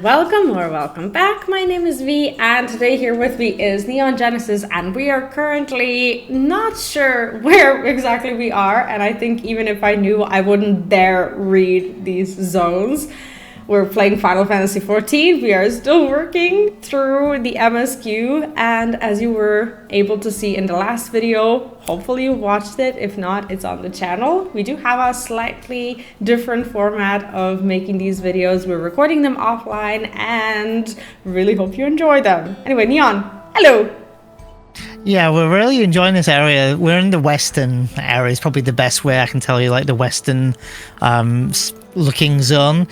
welcome back. My name is Vee, and today here with me is Neon Genesis, and we are currently not sure where exactly we are, and I think even if I knew, I wouldn't dare read these zones. We're playing Final Fantasy XIV. We are still working through the MSQ, and as you were able to see in the last video, hopefully you watched it. If not, it's on the channel. We do have a slightly different format of making these videos. We're recording them offline and really hope you enjoy them. Anyway, Neon, hello. Yeah, we're really enjoying this area. We're in the western area. It's probably the best way I can tell you, like the western looking zone.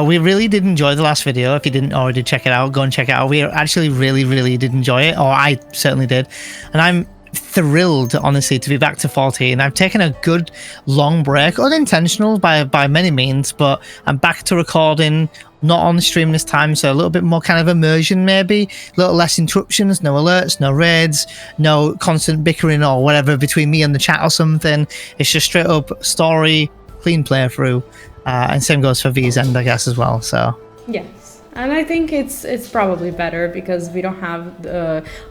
We really did enjoy the last video. If you didn't already check it out, go and check it out. We actually really did enjoy it, or I certainly did. And I'm thrilled, honestly, to be back to 14. I've taken a good long break, unintentional by many means, but I'm back to recording, not on the stream this time, so a little bit more kind of immersion, maybe a little less interruptions, no alerts, no raids, no constant bickering or whatever between me and the chat or something. It's just straight up story, clean playthrough, and same goes for V's end, I guess, as well. So yes, and I think it's probably better because we don't have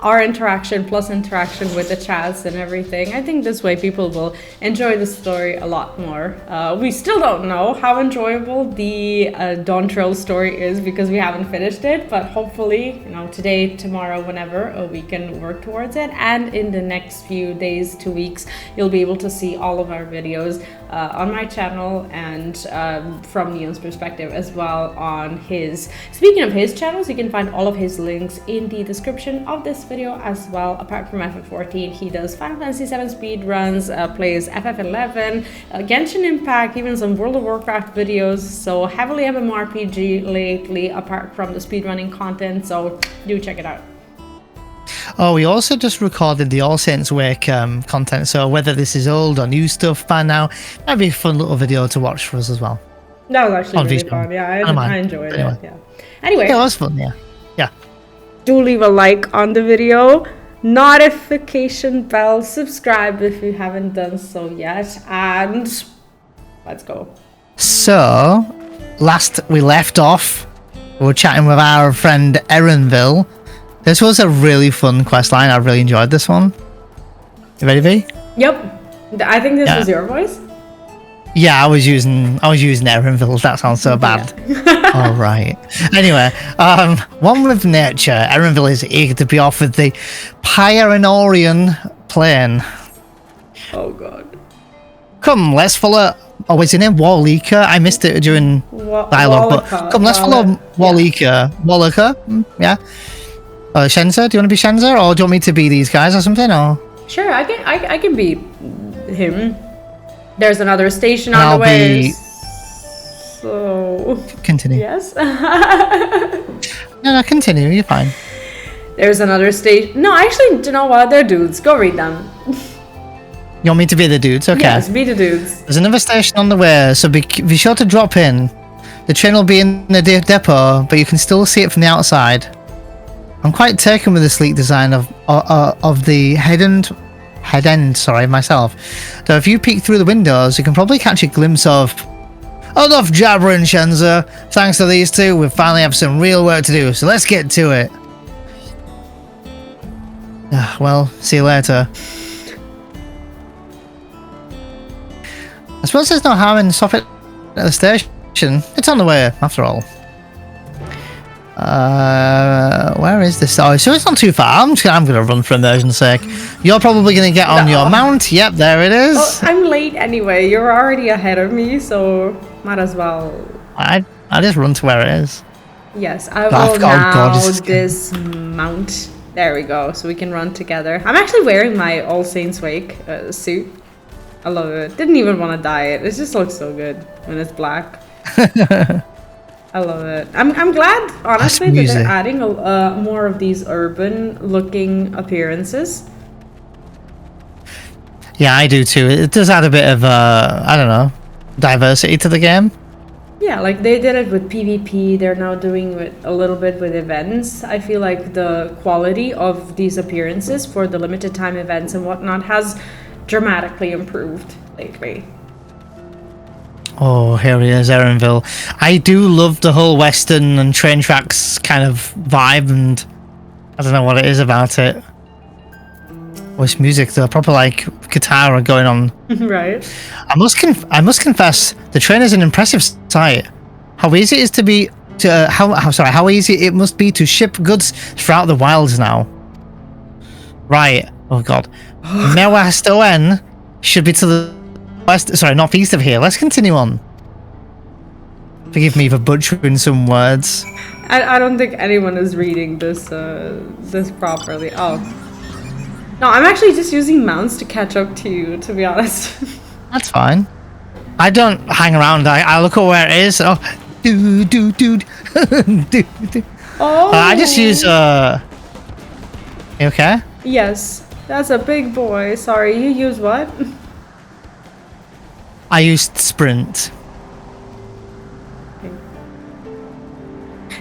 our interaction plus interaction with the chats and everything. I think this way people will enjoy the story a lot more. We still don't know how enjoyable the Dawntrail story is because we haven't finished it, but hopefully, you know, today, tomorrow, whenever, we can work towards it. And in the next few days, 2 weeks, you'll be able to see all of our videos on my channel and from Neon's perspective as well on his. Speaking of his channels, you can find all of his links in the description of this video as well. Apart from FF14, he does Final Fantasy XIV speedruns, plays FF11, Genshin Impact, even some World of Warcraft videos, so heavily MMORPG lately apart from the speedrunning content, so do check it out. oh, we also just recorded the All Saints Wake content, so whether this is old or new stuff by now, might be a fun little video to watch for us as well. That was actually really fun. Yeah, I enjoyed it. Yeah. Anyway, yeah, it was fun. Yeah. Do leave a like on the video, notification bell, subscribe if you haven't done so yet, and let's go. So, last we left off, we were chatting with our friend Erenville. This was a really fun quest line. I really enjoyed this one. You ready, V? Yep. I think this was your voice. Yeah, I was using Erenville. That sounds so bad. Yeah. All right. Anyway, one with nature. Erenville is eager to be off with the Pyrenean plain. Oh god. Come, let's follow. Oh, what's your name? Warlika? I missed it during dialogue, but come, let's follow Warlika. Yeah. Warlika? Yeah. Shenza? Do you want to be Shenza, or do you want me to be these guys or something? Or sure, I can be him. There's another station on the way. So continue. Yes. No, continue. You're fine. There's another station. No, actually, do you know what? They're dudes. Go read them. You want me to be the dudes? Okay. Yes, be the dudes. There's another station on the way, so be sure to drop in. The train will be in the depot, but you can still see it from the outside. I'm quite taken with the sleek design of the head end, sorry, myself. So if you peek through the windows, you can probably catch a glimpse of... Enough jabbering, Shenza. Thanks to these two, we finally have some real work to do, so let's get to it. Well, see you later. I suppose there's no harm in stopping at the station. It's on the way, after all. Where is this? Oh, so it's not too far. I'm gonna run for immersion's sake. You're probably gonna get on your mount. Yep, there it is. Well, I'm late anyway. You're already ahead of me, so might as well. I just run to where it is. Yes, I will now dismount. There we go. So we can run together. I'm actually wearing my All Saints Wake suit. I love it. Didn't even want to dye it. It just looks so good when it's black. I love it. I'm glad, honestly, that they're adding more of these urban-looking appearances. Yeah, I do too. It does add a bit of, I don't know, diversity to the game. Yeah, like they did it with PvP. They're now doing it a little bit with events. I feel like the quality of these appearances for the limited time events and whatnot has dramatically improved lately. Oh, here he is, Erenville. I do love the whole western and train tracks kind of vibe, and I don't know what it is about it. Oh, it's music though, proper like guitar going on. Right. I must confess, the train is an impressive sight. How easy it is to be to how easy it must be to ship goods throughout the wilds now. Right. Oh god. Mewast ON should be to the west, sorry, northeast of here. Let's continue on. Forgive me for butchering some words. I don't think anyone is reading this this properly. Oh. No, I'm actually just using mounts to catch up to you, to be honest. That's fine. I don't hang around. I look at where it is. Oh, dude. Oh. I just use You okay? Yes. That's a big boy. Sorry, you use what? I used sprint.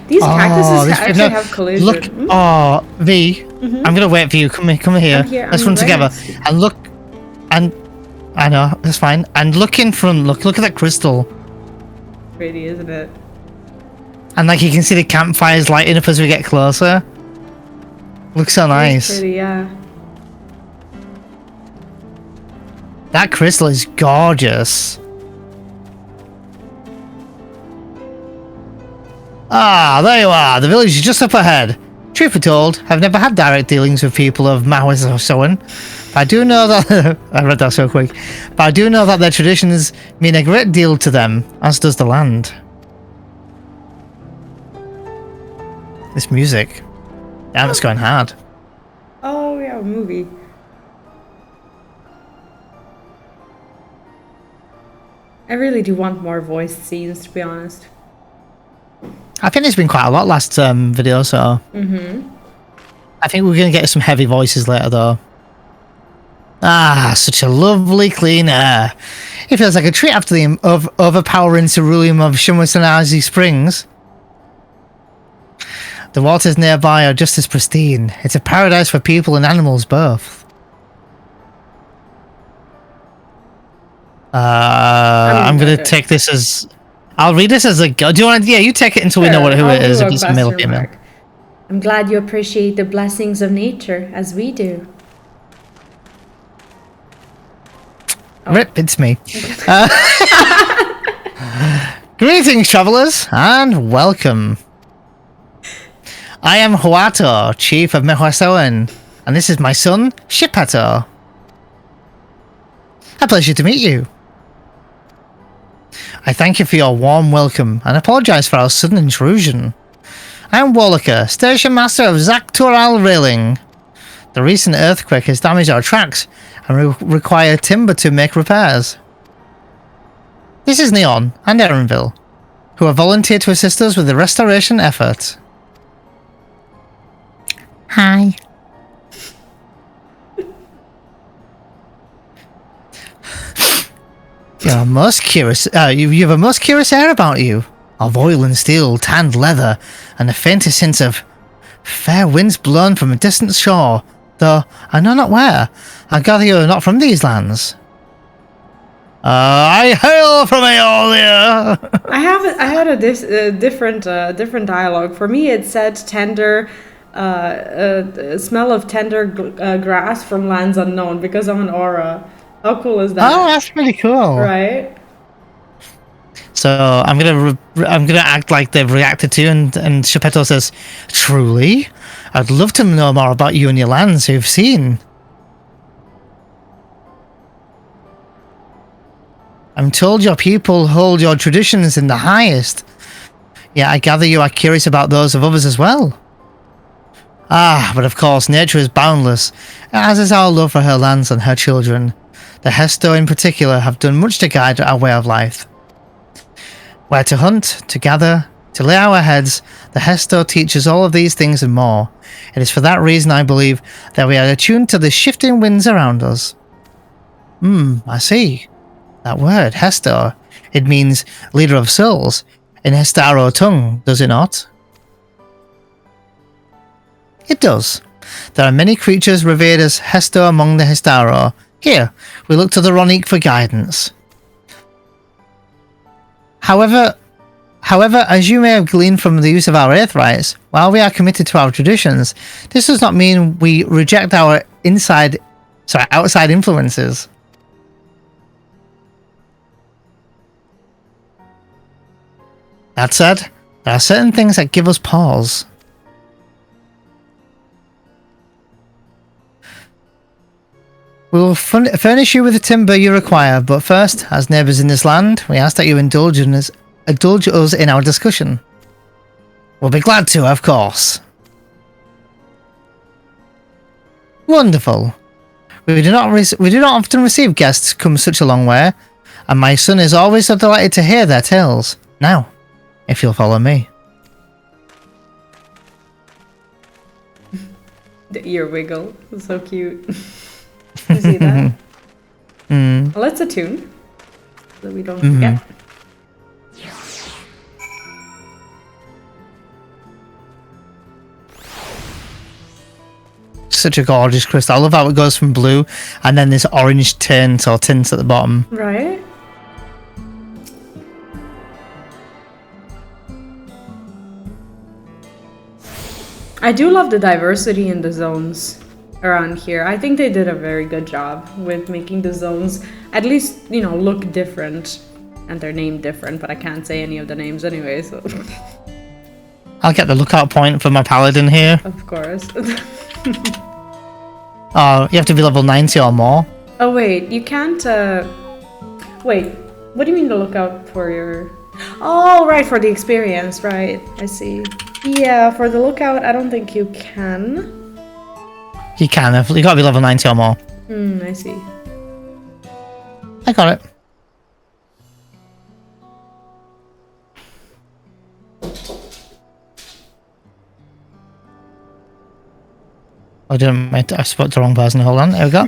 These cactuses actually have collision. Look, V, I'm gonna wait for you. Come here. Let's run together. And look, and I know that's fine. And look in front. Look at that crystal. Pretty, isn't it? And like you can see the campfires lighting up as we get closer. Looks so nice. Pretty, yeah. That crystal is gorgeous. Ah, there you are. The village is just up ahead. Truth be told, I've never had direct dealings with people of Mawis or so on. But I do know that I read that so quick. But I do know that their traditions mean a great deal to them, as does the land. This music. Damn, it's going hard. Oh yeah, movie. I really do want more voiced scenes, to be honest. I think there's been quite a lot last video, so... I think we're going to get some heavy voices later, though. Ah, such a lovely clean air. It feels like a treat after the overpowering cerulean of Shumwasanazi Springs. The waters nearby are just as pristine. It's a paradise for people and animals both. I'm going to take this as... I'll read this as a go. Do you want to? Yeah, you take it until we know who it is. If it's a male or female. I'm glad you appreciate the blessings of nature as we do. Rip, it's me. Greetings, travelers, and welcome. I am Huato, chief of Mehuasoen, and this is my son, Shipato. A pleasure to meet you. I thank you for your warm welcome and apologise for our sudden intrusion. I am Warlocker, station master of Zaktural Railing. The recent earthquake has damaged our tracks and require timber to make repairs. This is Neon and Erenville, who have volunteered to assist us with the restoration effort. Hi. You're most curious. You have a most curious air about you, of oil and steel, tanned leather, and the faintest hint of fair winds blown from a distant shore. Though I know not where. I gather you are not from these lands. I hail from Eorzea. I had a different dialogue. For me, it said tender, smell of tender grass from lands unknown because I'm an aura. How cool is that? Oh, that's pretty cool. Right. So I'm gonna act like they've reacted to, and Shepetto says, "Truly, I'd love to know more about you and your lands you've seen. I'm told your people hold your traditions in the highest. Yet I gather you are curious about those of others as well. Ah, but of course, nature is boundless, as is our love for her lands and her children. The Hesto in particular have done much to guide our way of life. Where to hunt, to gather, to lay our heads, the Hesto teaches all of these things and more. It is for that reason I believe that we are attuned to the shifting winds around us." I see. That word, Hesto, it means leader of souls, in Hestaro tongue, does it not? It does. There are many creatures revered as Hesto among the Hestaro. Here, we look to the Ronique for guidance. However, as you may have gleaned from the use of our Earth rights, while we are committed to our traditions, this does not mean we reject our outside influences. That said, there are certain things that give us pause. We will furnish you with the timber you require, but first, as neighbours in this land, we ask that you indulge us in our discussion. We'll be glad to, of course. Wonderful. We do not often receive guests come such a long way, and my son is always so delighted to hear their tales. Now, if you'll follow me. The ear wiggle. It's so cute. You see that? Well, let's attune so that we don't forget. Such a gorgeous crystal. I love how it goes from blue and then this orange tint at the bottom. Right? I do love the diversity in the zones around here. I think they did a very good job with making the zones at least, you know, look different. And they're named different, but I can't say any of the names anyway, so... I'll get the lookout point for my paladin here. Of course. Oh, you have to be level 90 or more. Oh wait, you can't, Wait, what do you mean the lookout for your... Oh, right, for the experience, right. I see. Yeah, for the lookout, I don't think you can. You can, you gotta be level 90 or more. I see. I got it. I didn't. I spoke to the wrong person. Hold on. There we go.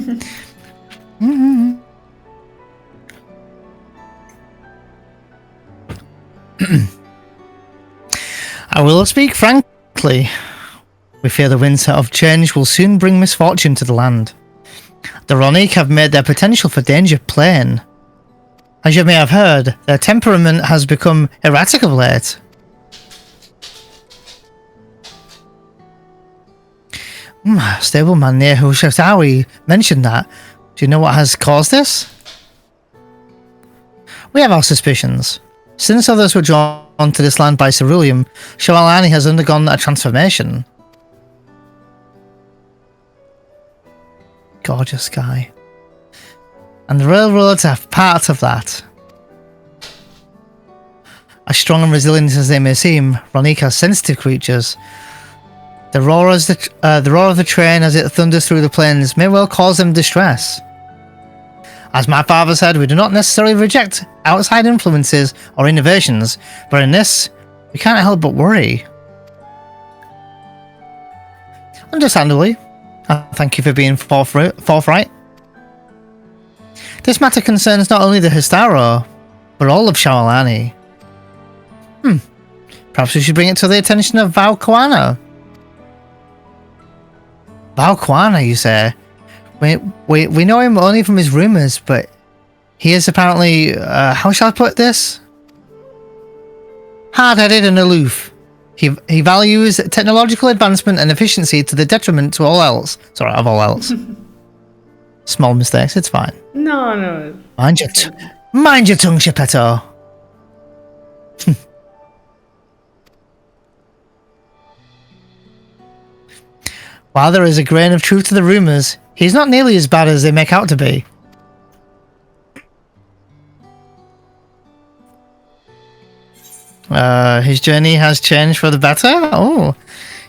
I will speak frankly. We fear the winds of change will soon bring misfortune to the land. The Ronick have made their potential for danger plain. As you may have heard, their temperament has become erratic of late. Stableman near Hushatawi mentioned that. Do you know what has caused this? We have our suspicions. Since others were drawn to this land by ceruleum, Shawalani has undergone a transformation. Gorgeous sky. And the railroads are part of that. As strong and resilient as they may seem, Ronick are sensitive creatures. The roar of the train as it thunders through the plains may well cause them distress. As my father said, we do not necessarily reject outside influences or innovations, but in this, we can't help but worry. Understandably. Thank you for being forthright. This matter concerns not only the Histaro, but all of Shawalani. Perhaps we should bring it to the attention of Valquana. Valquana, you say? We know him only from his rumours, but he is apparently, how shall I put this? Hard-headed and aloof. He values technological advancement and efficiency to the detriment to all else. Sorry, of all else. Small mistakes, it's fine. No. Mind your tongue, Geppetto. While there is a grain of truth to the rumours, he's not nearly as bad as they make out to be. His journey has changed for the better? Oh,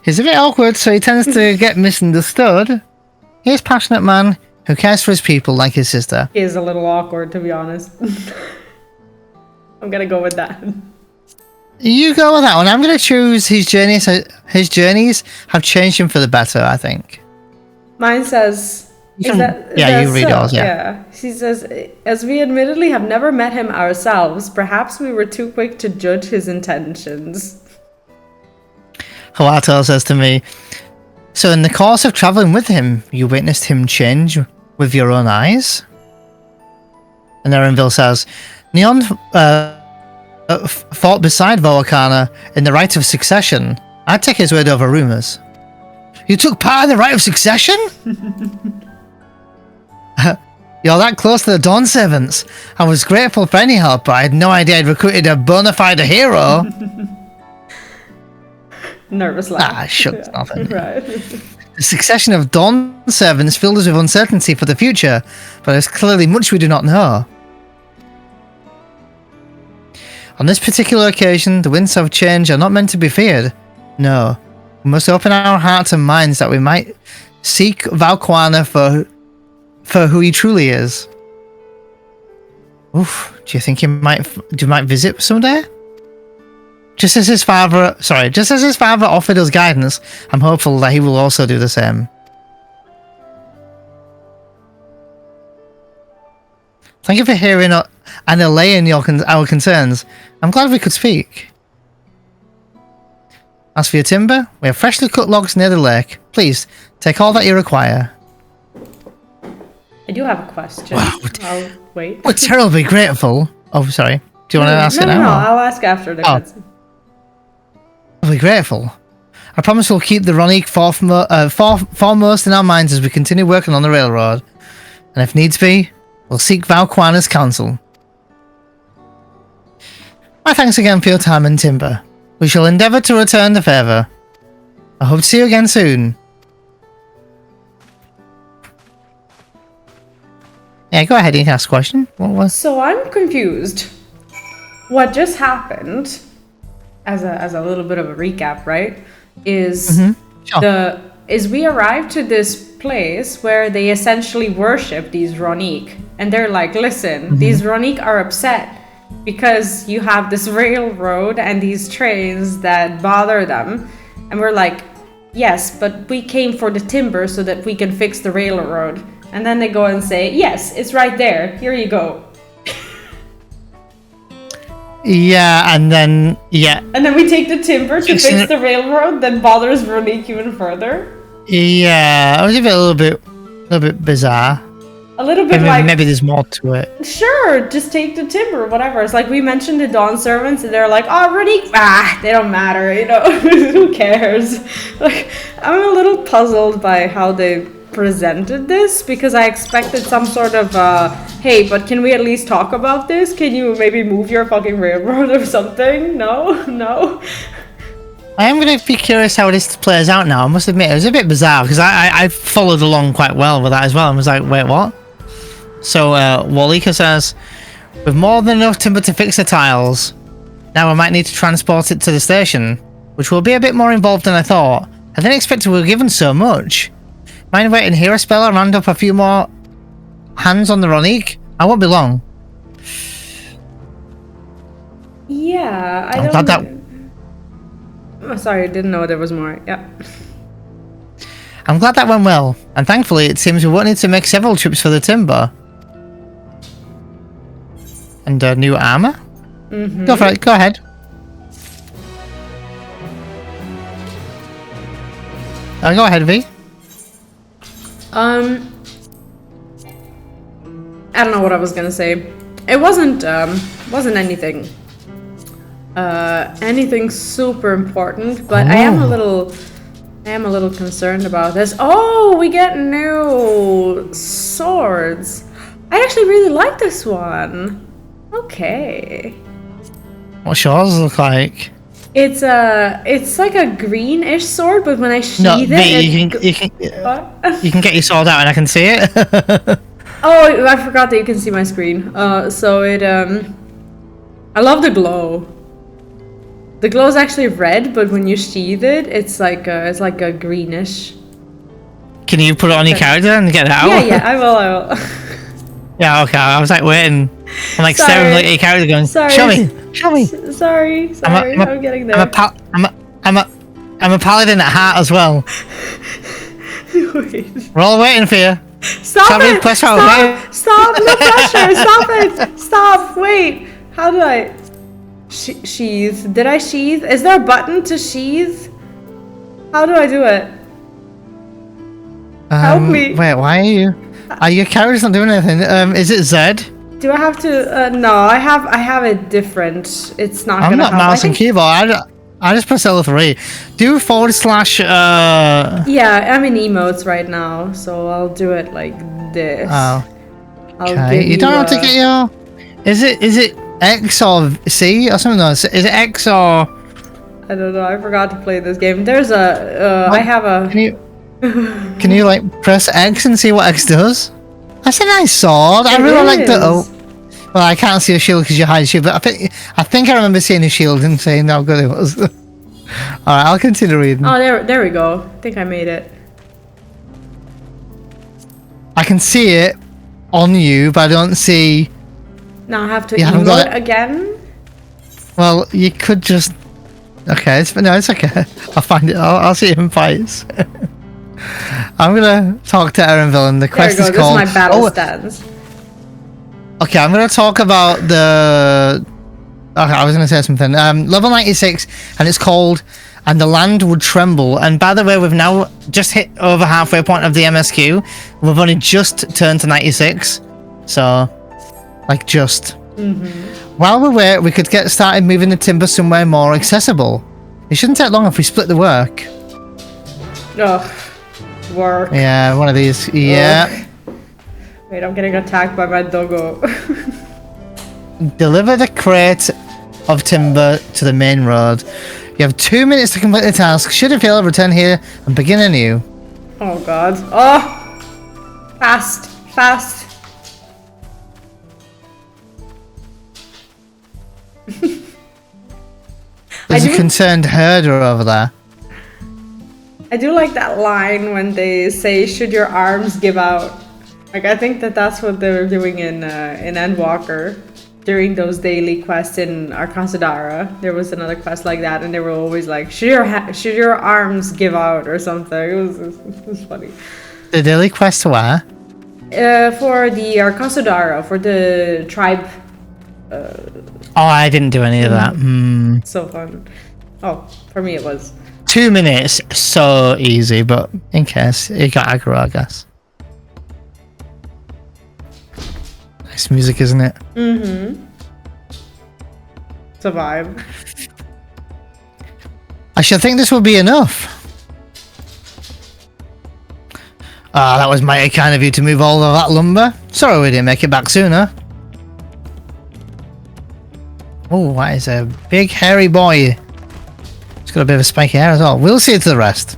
he's a bit awkward, so he tends to get misunderstood. He's a passionate man who cares for his people like his sister. He is a little awkward, to be honest. I'm gonna go with that. You go with that one. I'm going to choose his journeys. His journeys have changed him for the better, I think. Mine says... You read yours, yeah. She says, as we admittedly have never met him ourselves, perhaps we were too quick to judge his intentions. Hawato says to me, so in the course of travelling with him, you witnessed him change with your own eyes? And Erenville says, fought beside Volcana in the Rite of Succession, I'd take his word over rumors. You took part in the Rite of Succession? You're that close to the Dawn Servants. I was grateful for any help, but I had no idea I'd recruited a bona fide hero. Nervous laugh. Ah, shucks, Yeah. nothing. Right. The succession of Dawn Servants filled us with uncertainty for the future, but there's clearly much we do not know. On this particular occasion, the winds of change are not meant to be feared. No. We must open our hearts and minds that we might seek Valquana for who he truly is. Oof, do you think he might visit someday? Just as his father offered us guidance, I'm hopeful that he will also do the same. Thank you for hearing and allaying our concerns. I'm glad we could speak. As for your timber, we have freshly cut logs near the lake. Please, take all that you require. I do have a question. Wow. I'll wait. We're terribly grateful. Oh, sorry. Do you want to ask it now? No, I'll ask after the cutscene. We're grateful. I promise we'll keep the Ronique foremost in our minds as we continue working on the railroad. And if needs be, we'll seek Valquana's counsel. My thanks again for your time and timber. We shall endeavour to return the favour. I hope to see you again soon. Yeah, go ahead and ask a question. What was? So I'm confused. What just happened, as a little bit of a recap, right? Is Sure. we arrived to this place where they essentially worship these Ronique, and they're like, listen, these Ronique are upset because you have this railroad and these trains that bother them, and we're like, yes, but we came for the timber so that we can fix the railroad. And then they go and say, yes, it's right there. Here you go. Yeah, and then And then we take the timber to fix the railroad that bothers Ronique even further. Yeah, it was a little bit bizarre. A little bit like, maybe there's more to it. sure, just take the timber, whatever. It's like we mentioned the Dawn Servants, and they're like, oh, Ronique, they don't matter, you know, who cares? Like, I'm a little puzzled by how they presented this, because I expected some sort of, hey, but can we at least talk about this? Can you maybe move your fucking railroad or something? No? I am going to be curious how this plays out now. I must admit, it was a bit bizarre, because I followed along quite well with that as well, and was like, wait, what? So, Walika says, with more than enough timber to fix the tiles, now I might need to transport it to the station, which will be a bit more involved than I thought. I didn't expect we were given so much. Mind waiting here a spell and round up a few more hands on the Ronique? I won't be long. Yeah, I'm glad that... Oh, sorry, I didn't know there was more. Yeah. I'm glad that went well, and thankfully it seems we won't need to make several trips for the timber. And new armor? Go for it, go ahead. Go ahead, V. I don't know what I was gonna say. It wasn't anything anything super important, but I am a little concerned about this. Oh, we get new swords. I actually really like this one. Okay. What's yours look like? It's like a greenish sword, but when I sheath No, it, you can get your sword out and I can see it. Oh, I forgot that you can see my screen. So it I love the glow. The glow is actually red, but when you sheath it, it's like a greenish. Can you put it on your character and get it out? Yeah, I will. Yeah, okay. I was like waiting. I'm like staring at your character going, Sorry. Show me. Sorry. I'm getting there. I'm a paladin at heart as well. Wait. We're all waiting for you. Stop it! Stop! No pressure! Stop it! Stop! Wait! How do I... sheath. Did I sheath? Is there a button to sheath? How do I do it? Help me. Wait, why are you... Your character's not doing anything. Is it Z? Do I have to? No, I have it different. It's not I'm gonna not help. mouse and keyboard. I just press L3. Do /. Yeah, I'm in emotes right now, so I'll do it like this. Oh. I'll Okay. give You don't have to get your. Is it X or C or something? No, is it X or? I don't know. I forgot to play this game. There's a. I have a. Can you like press X and see what X does? That's a nice sword. I really like the. Oh. Well, I can't see a shield because you hide shield, but I think I remember seeing a shield and saying how good it was. All right, I'll continue reading. Oh, there we go. I think I made it. I can see it on you, but I don't see. Now I have to Yeah, emote again. Well, you could just. Okay, it's okay. I'll find it. I'll see him fights. I'm gonna talk to Erenville, and the quest There we go. is called. This is my battle stance. Okay, I'm going to talk about the... Okay, I was going to say something. Level 96, and it's called And the Land Would Tremble. And by the way, we've now just hit over halfway point of the MSQ. We've only just turned to 96. So, like just. While we wait, we could get started moving the timber somewhere more accessible. It shouldn't take long if we split the work. Ugh. Work. Yeah, one of these. Yeah. Ugh. Wait, I'm getting attacked by my doggo. Deliver the crate of timber to the main road. You have 2 minutes to complete the task. Should you fail, return here and begin anew. Oh god. Oh! Fast. Fast. There's a concerned herder over there. I do like that line when they say, should your arms give out. Like, I think that's what they were doing in Endwalker. During those daily quests in Arcasadara, there was another quest like that, and they were always like, should your arms give out or something. It was funny. The daily quest where? For the Arcasadara, for the tribe. Oh, I didn't do any of that. So fun. Oh, for me it was. 2 minutes, so easy, but in case it got aggro, I guess. Nice music, isn't it? It's a vibe. I should think this will be enough. Ah, that was mighty kind of you to move all of that lumber. Sorry we didn't make it back sooner. Oh, that is a big hairy boy. He's got a bit of a spiky hair as well. We'll see to the rest.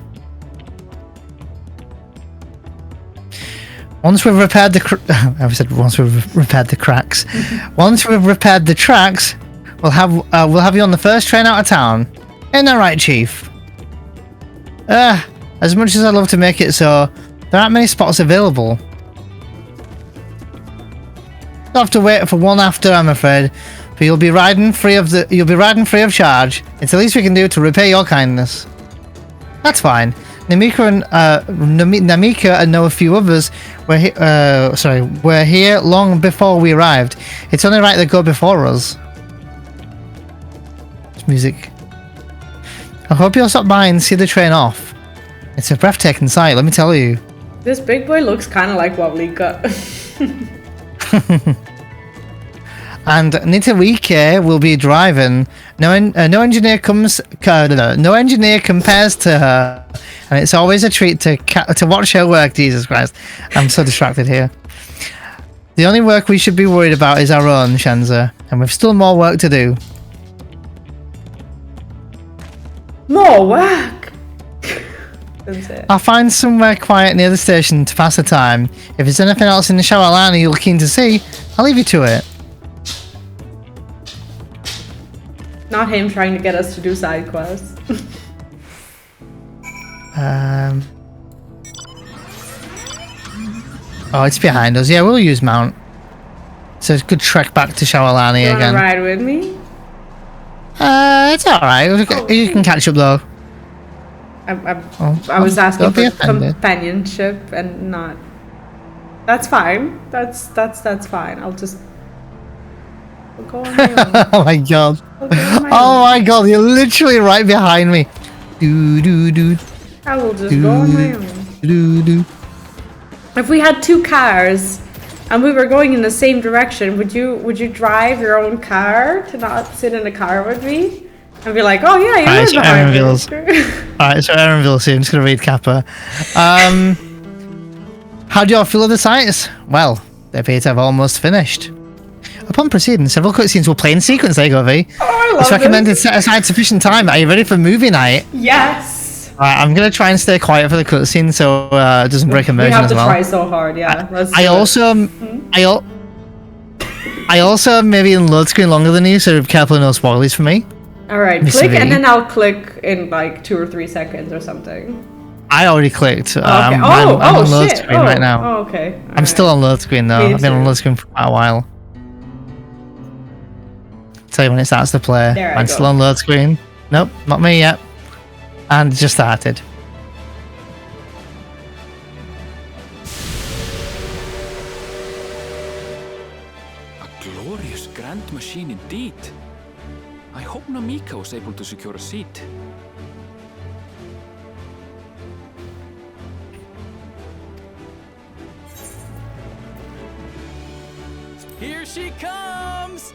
Once we've repaired the once we've repaired the cracks. Once we've repaired the tracks, we'll have you on the first train out of town. Ain't that right, Chief? As much as I'd love to make it so, there aren't many spots available. You'll have to wait for one after, I'm afraid. But you'll be riding free of charge. It's the least we can do to repay your kindness. That's fine. Namika and know a few others were here long before we arrived. It's only right they go before us. It's music. I hope you'll stop by and see the train off. It's a breathtaking sight, let me tell you. This big boy looks kind of like Wawlika. And Nitawike will be driving. No engineer compares to her, and it's always a treat to watch her work. Jesus Christ, I'm so distracted here. The only work we should be worried about is our own, Shenza, and we've still more work to do. More work. I'll find somewhere quiet near the station to pass the time. If there's anything else in the Shawalani you're keen to see, I'll leave you to it. Not him trying to get us to do side quests. Oh, it's behind us. Yeah, we'll use Mount. So it's a good trek back to Shawalani You again. wanna ride with me? It's alright. You can catch up though. I was asking for companionship and not. That's fine. That's fine. I'll just. I'll go on my own. Oh my god. Oh my god, you're literally right behind me. I will just go on my own. If we had 2 cars, and we were going in the same direction, would you drive your own car to not sit in a car with me? And be like, oh yeah, you live behind me. Alright, so Aaronville soon. I'm just going to read Kappa. How do you all feel of the sites? Well, they appear to have almost finished. Upon proceeding, several cutscenes will play in sequence. There you go, V. Oh, I love it's recommended set aside sufficient time. Are you ready for movie night? Yes. Alright, I'm going to try and stay quiet for the cutscene so it doesn't break immersion as well. We have to try so hard, yeah. I also am maybe in load screen longer than you, so careful no spoilers for me. Alright, click and then I'll click in like 2 or 3 seconds or something. I already clicked. Okay. I'm on load shit. screen right now. Oh, okay. I'm still on load screen though. I've been on load screen for quite a while. Tell you when it starts to play. I'm still on load screen. Nope, not me yet. And it just started. A glorious grand machine indeed. I hope Namika was able to secure a seat. Here she comes!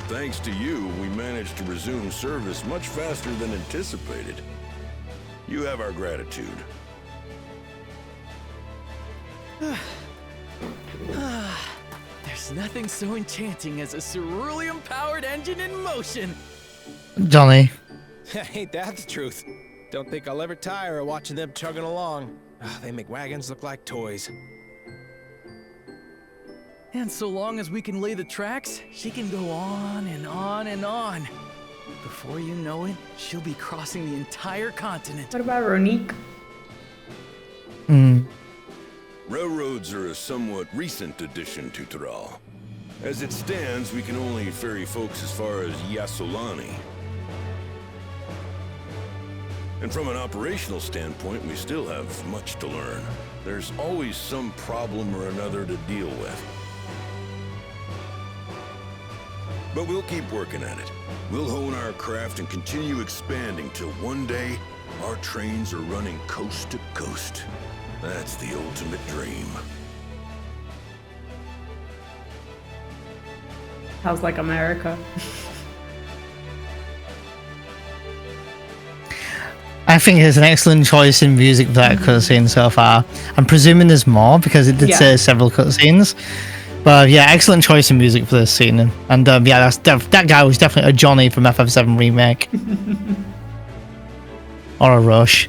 Thanks to you, we managed to resume service much faster than anticipated. You have our gratitude. There's nothing so enchanting as a cerulean-powered engine in motion. Johnny. Ain't that the truth? Don't think I'll ever tire of watching them chugging along. They make wagons look like toys. And so long as we can lay the tracks, she can go on and on and on. Before you know it, she'll be crossing the entire continent. What about Ronique? Railroads are a somewhat recent addition to Thrall. As it stands, we can only ferry folks as far as Yasolani. And from an operational standpoint, we still have much to learn. There's always some problem or another to deal with. But we'll keep working at it. We'll hone our craft and continue expanding till one day, our trains are running coast to coast. That's the ultimate dream. Sounds like America. I think it's an excellent choice in music for that cutscene so far. I'm presuming there's more because it did say several cutscenes. But yeah, excellent choice in music for this scene. And yeah, that guy was definitely a Johnny from FF7 Remake. Or a Rush.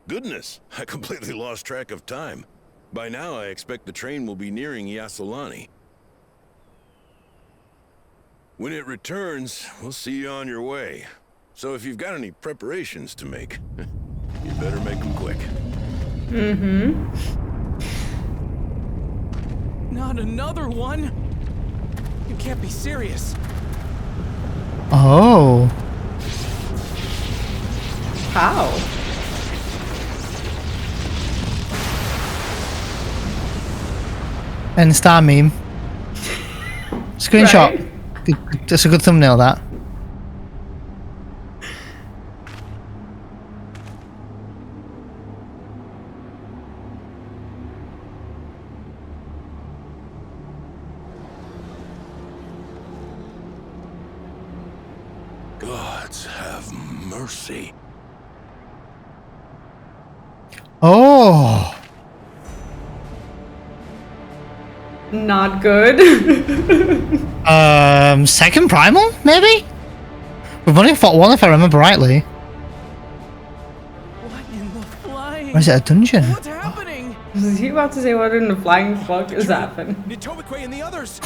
Goodness, I completely lost track of time. By now, I expect the train will be nearing Yasolani. When it returns, we'll see you on your way. So if you've got any preparations to make, you better make them quick. Not another one? You can't be serious. Oh. How? And star meme. Screenshot. Right. That's a good thumbnail, that. Gods have mercy. Oh. Not good. Second primal, maybe? We've only fought one if I remember rightly. What in the flying? Or is it a dungeon? What's happening? Was he about to say what in the flying fuck is happening? Nitobekwe and the others.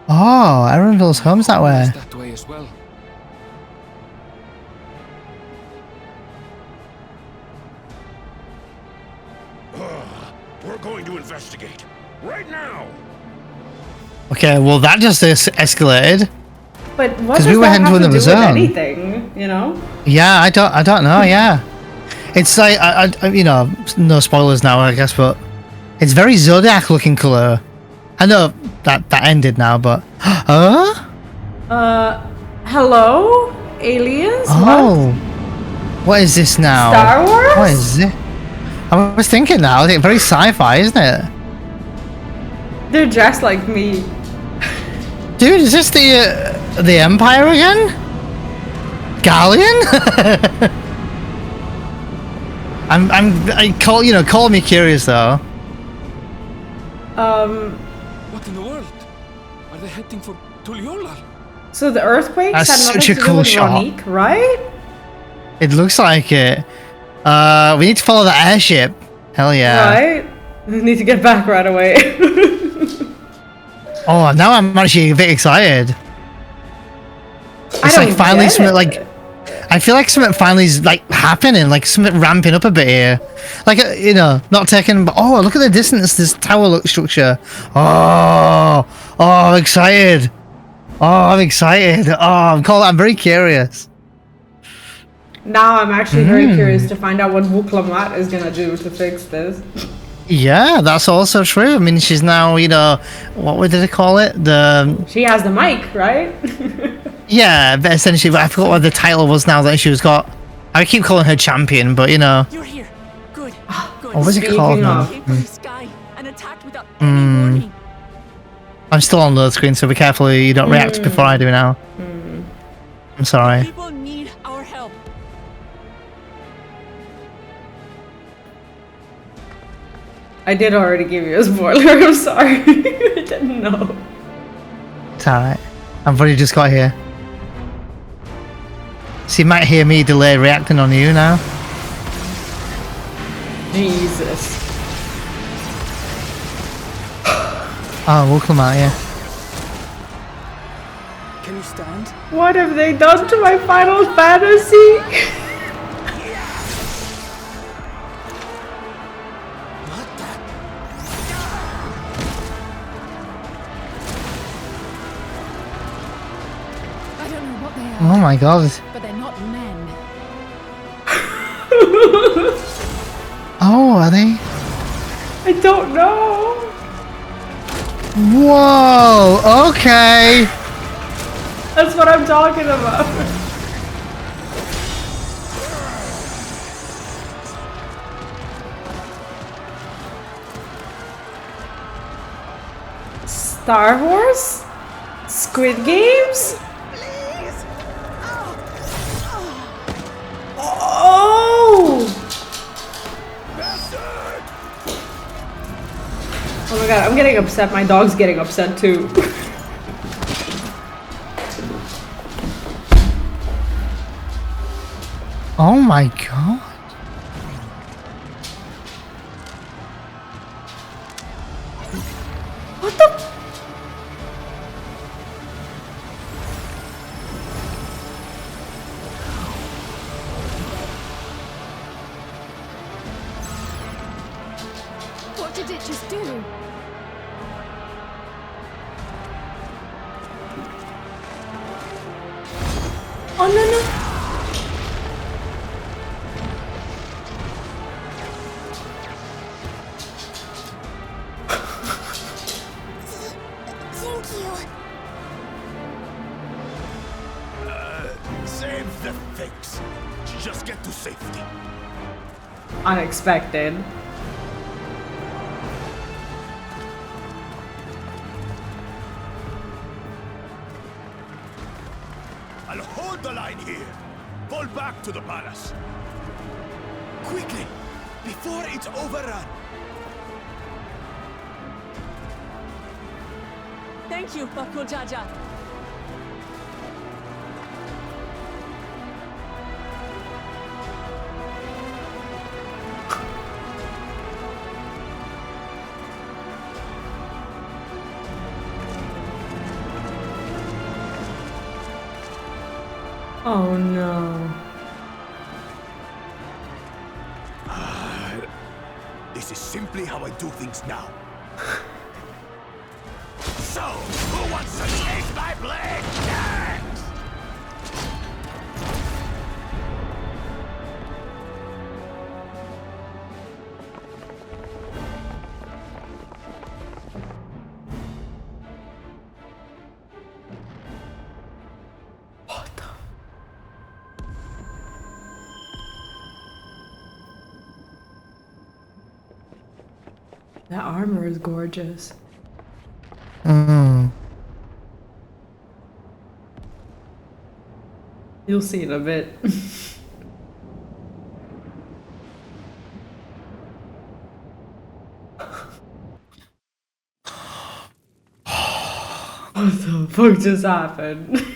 Oh, Erenville's home's that way. That way as well. investigate. Right now! Okay, well that just escalated. But what 'Cause does we were that heading have to to do another with zone. anything, you know? Yeah, I don't know. Yeah, it's like I you know, no spoilers now, I guess, but it's very Zodiac looking color. I know that ended now, but Hello? Aliens? oh, what is this now? Star Wars? What is it? I was thinking now, it's very sci-fi, isn't it? They're dressed like me. Dude, is this the Empire again? Galleon? Call me curious though. What in the world? Are they heading for Tuliolal? So the earthquakes That's had nothing such a to do cool with shot. Ronique, right? It looks like it. We need to follow the airship. Hell yeah. Right? We need to get back right away. Oh, now I'm actually a bit excited. It's like finally something like. I feel like something finally is like happening, like something ramping up a bit here. Like, not taking, but oh, look at the distance, this tower structure. Oh, I'm excited. I'm excited. I'm very curious. Now I'm actually very curious to find out what Wuklamat is gonna do to fix this. Yeah, that's also true. I mean, she's now, what did they call it? She has the mic, right? Yeah, but essentially, I forgot what the title was now that she was got. I keep calling her champion, but You're here. Good. Good. what was it called now? Came from the sky and attacked without any warning. I'm still on load screen, so be careful you don't react before I do now. I'm sorry. People need our help. I did already give you a spoiler, I'm sorry. I didn't know. It's alright. I've already just got here. So you might hear me delay reacting on you now. Jesus. Oh, welcome out, yeah. Can you stand? What have they done to my Final Fantasy? I don't know what they are, Oh my god. but they're not men. Oh, are they? I don't know. Whoa, okay. That's what I'm talking about. Star Wars? Squid Games? Oh! Oh my god, I'm getting upset. My dog's getting upset too. Oh my god. What the? What did it just do? Oh no no. Thank you. Save the fix. Just get to safety. Unexpected. I'll hold the line here. Fall back to the palace. Quickly, before it's overrun. Thank you, Bakul Jaja. Oh no. This is simply how I do things now. So take my blade! Yes! That armor is gorgeous. Mm. You'll see in a bit. What the fuck just happened?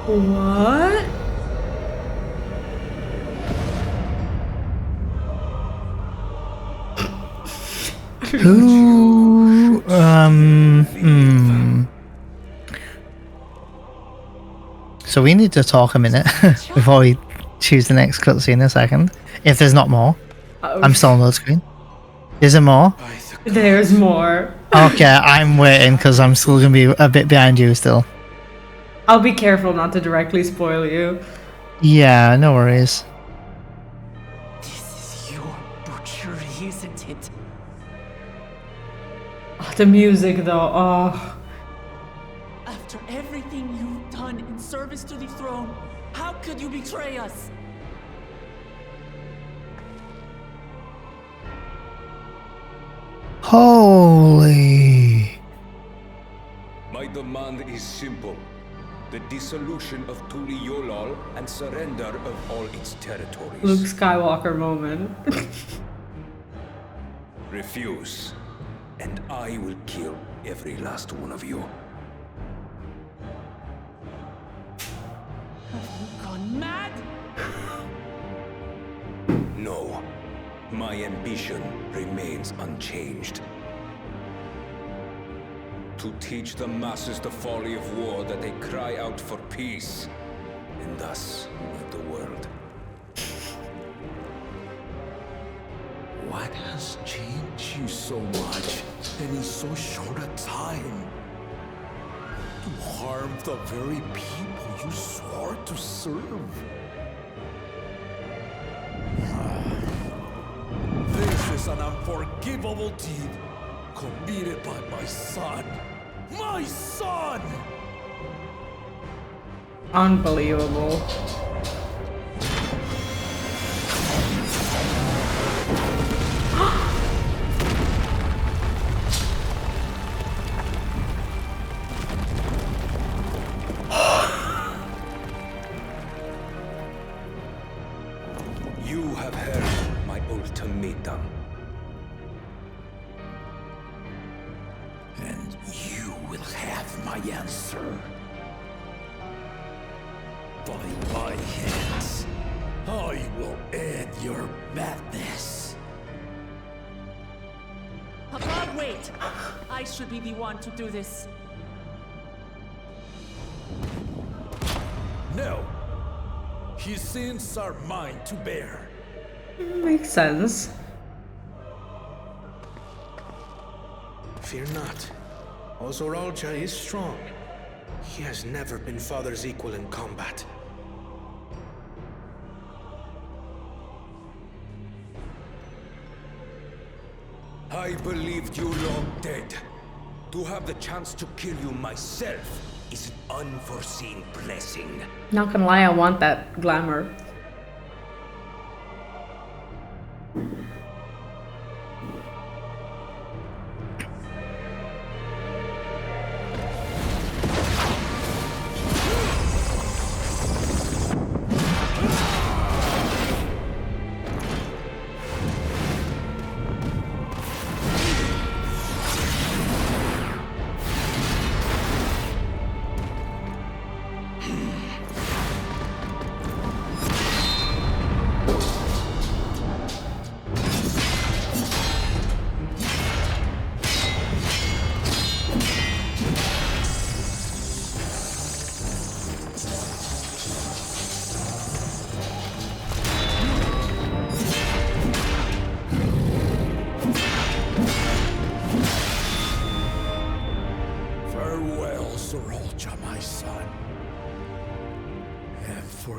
What? Who? So we need to talk a minute before we choose the next cutscene in a second. If there's not more. I'm still on load screen. Is there more? There's more. Okay, I'm waiting because I'm still going to be a bit behind you still. I'll be careful not to directly spoil you. Yeah, no worries. This is your butchery, isn't it? Oh, the music though, oh. After everything you've done in service to the throne, how could you betray us? Holy. My demand is simple. The dissolution of Tuli Yolal and surrender of all its territories. Luke Skywalker moment. Refuse, and I will kill every last one of you. Have you gone mad? No, my ambition remains unchanged. To teach the masses the folly of war, that they cry out for peace, and thus unite the world. What has changed you so much and in so short a time? To harm the very people you swore to serve. This is an unforgivable deed committed by my son. My son! Unbelievable. You have heard my ultimatum. And you will have my answer. By my hands, I will end your madness. Papa, wait! I should be the one to do this. No. His sins are mine to bear. Makes sense. Fear not. Eorzea is strong. He has never been father's equal in combat. I believed you long dead. To have the chance to kill you myself is an unforeseen blessing. Not gonna lie, I want that glamour.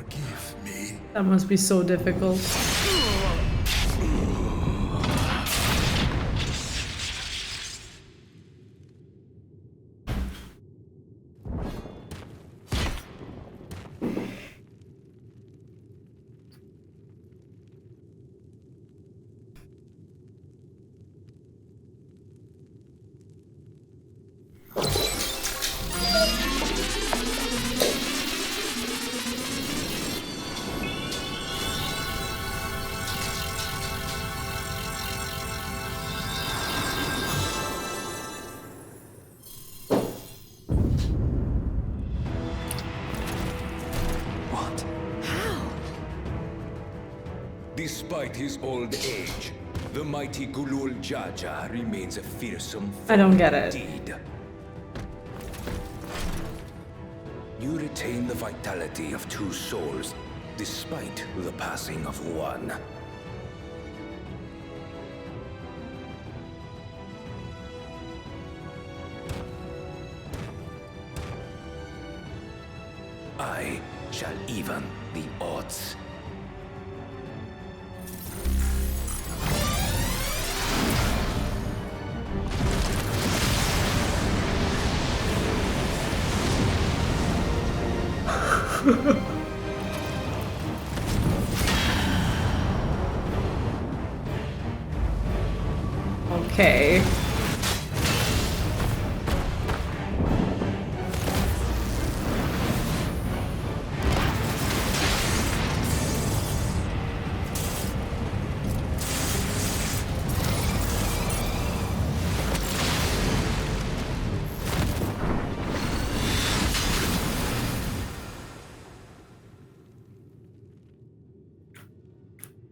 Forgive me. That must be so difficult. Despite his old age, the mighty Gulul Jaja remains a fearsome foe I don't get it. indeed. You retain the vitality of two souls, despite the passing of one. I shall even the odds. Okay.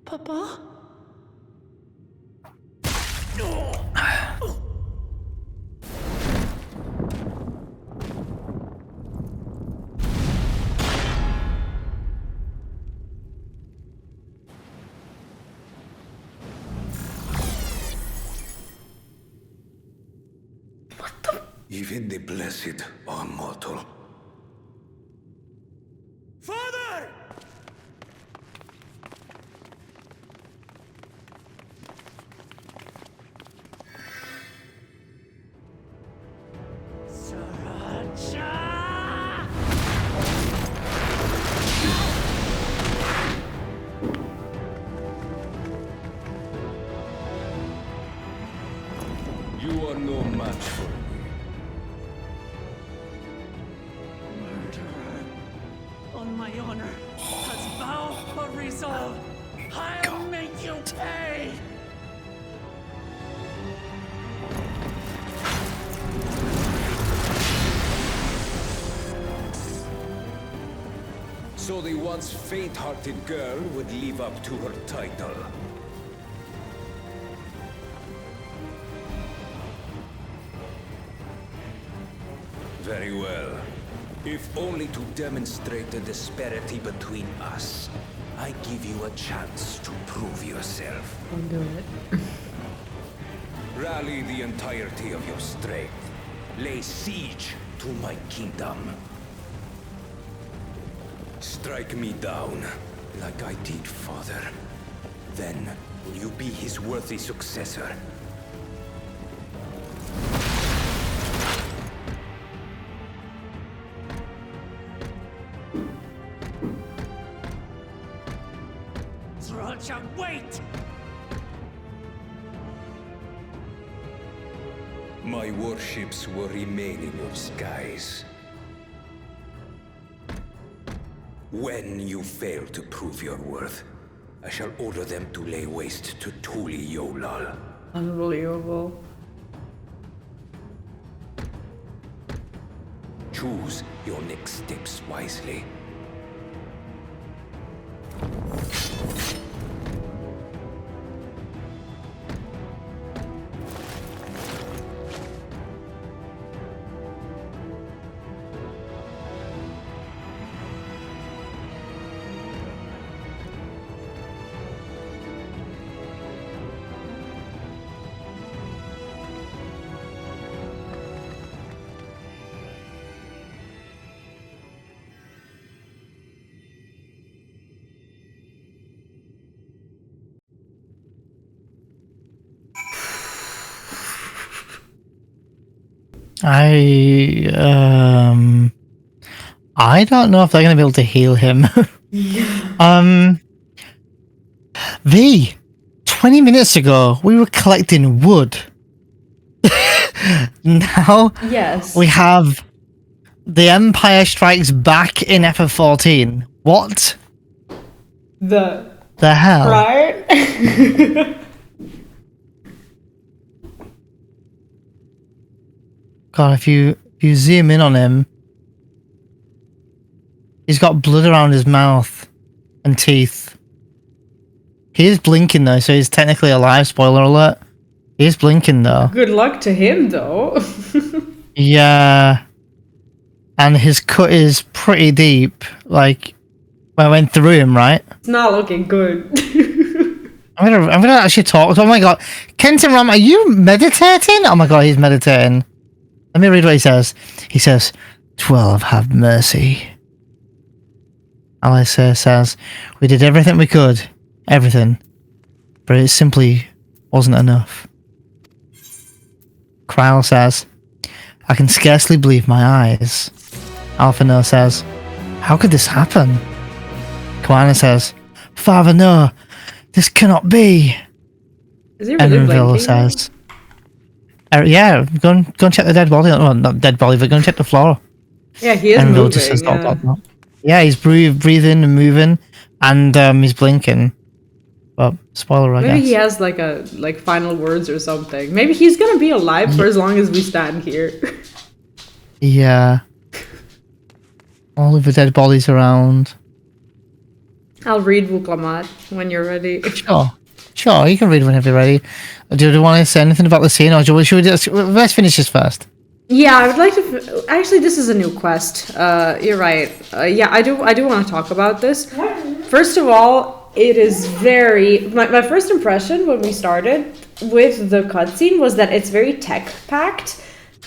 Papa? Even the blessed are mortal. Father! You are no match for me. Murderer. On my honor, as vow of resolve, I'll make you pay! So the once faint-hearted girl would live up to her title. Very well. If only to demonstrate the disparity between us, I give you a chance to prove yourself. I'll do it. Rally the entirety of your strength. Lay siege to my kingdom. Strike me down, like I did, father. Then, will you be his worthy successor? Sriracha, wait! My warships will remain in your skies. When you fail to prove your worth, I shall order them to lay waste to Tuli Yolal. Unbelievable. Choose your next steps wisely. I don't know if they're gonna be able to heal him. V, 20 minutes ago we were collecting wood. Now Yes. we have the Empire Strikes Back in FF14. What The hell? right? God, if you zoom in on him, he's got blood around his mouth and teeth. He is blinking though, so he's technically alive. Spoiler alert. He is blinking though. Good luck to him, though. Yeah. And his cut is pretty deep. Like, when I went through him, right? It's not looking good. I'm gonna actually talk. Oh my god. Kenton Ram, are you meditating? Oh my god, he's meditating. Let me read what he says. He says, 12 have mercy. Alistair says, we did everything we could. Everything. But it simply wasn't enough. Kryl says, I can scarcely believe my eyes. Alpha No says, how could this happen? Kwana says, Father, no, this cannot be. Is he really Enronville blinking? says, yeah, go and check the dead body. Well, not dead body, but go and check the floor. Yeah, he is Enronville moving. just says, Yeah. dot, dot. Yeah, he's breathing and moving, and he's blinking. But spoiler, I Maybe guess. he has like final words or something. Maybe he's gonna be alive for as long as we stand here. Yeah. All of the dead bodies around. I'll read Wuklamat when you're ready. Sure, you can read whenever you're ready. Do you want to say anything about the scene, or should we just let's finish this first? Yeah, I would like to. Actually, this is a new quest. You're right. Yeah, I do want to talk about this. First of all, it is very. My first impression when we started with the cutscene was that it's very tech packed.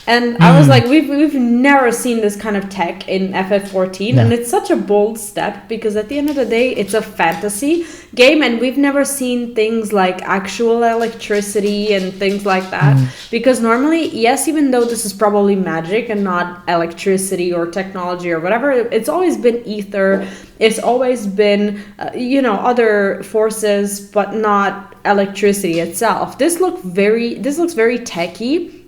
And I was like, we've never seen this kind of tech in FF14, and it's such a bold step because at the end of the day, it's a fantasy game, and we've never seen things like actual electricity and things like that. Because normally, yes, even though this is probably magic and not electricity or technology or whatever, it's always been ether. It's always been, other forces, but not electricity itself. This looks very techy.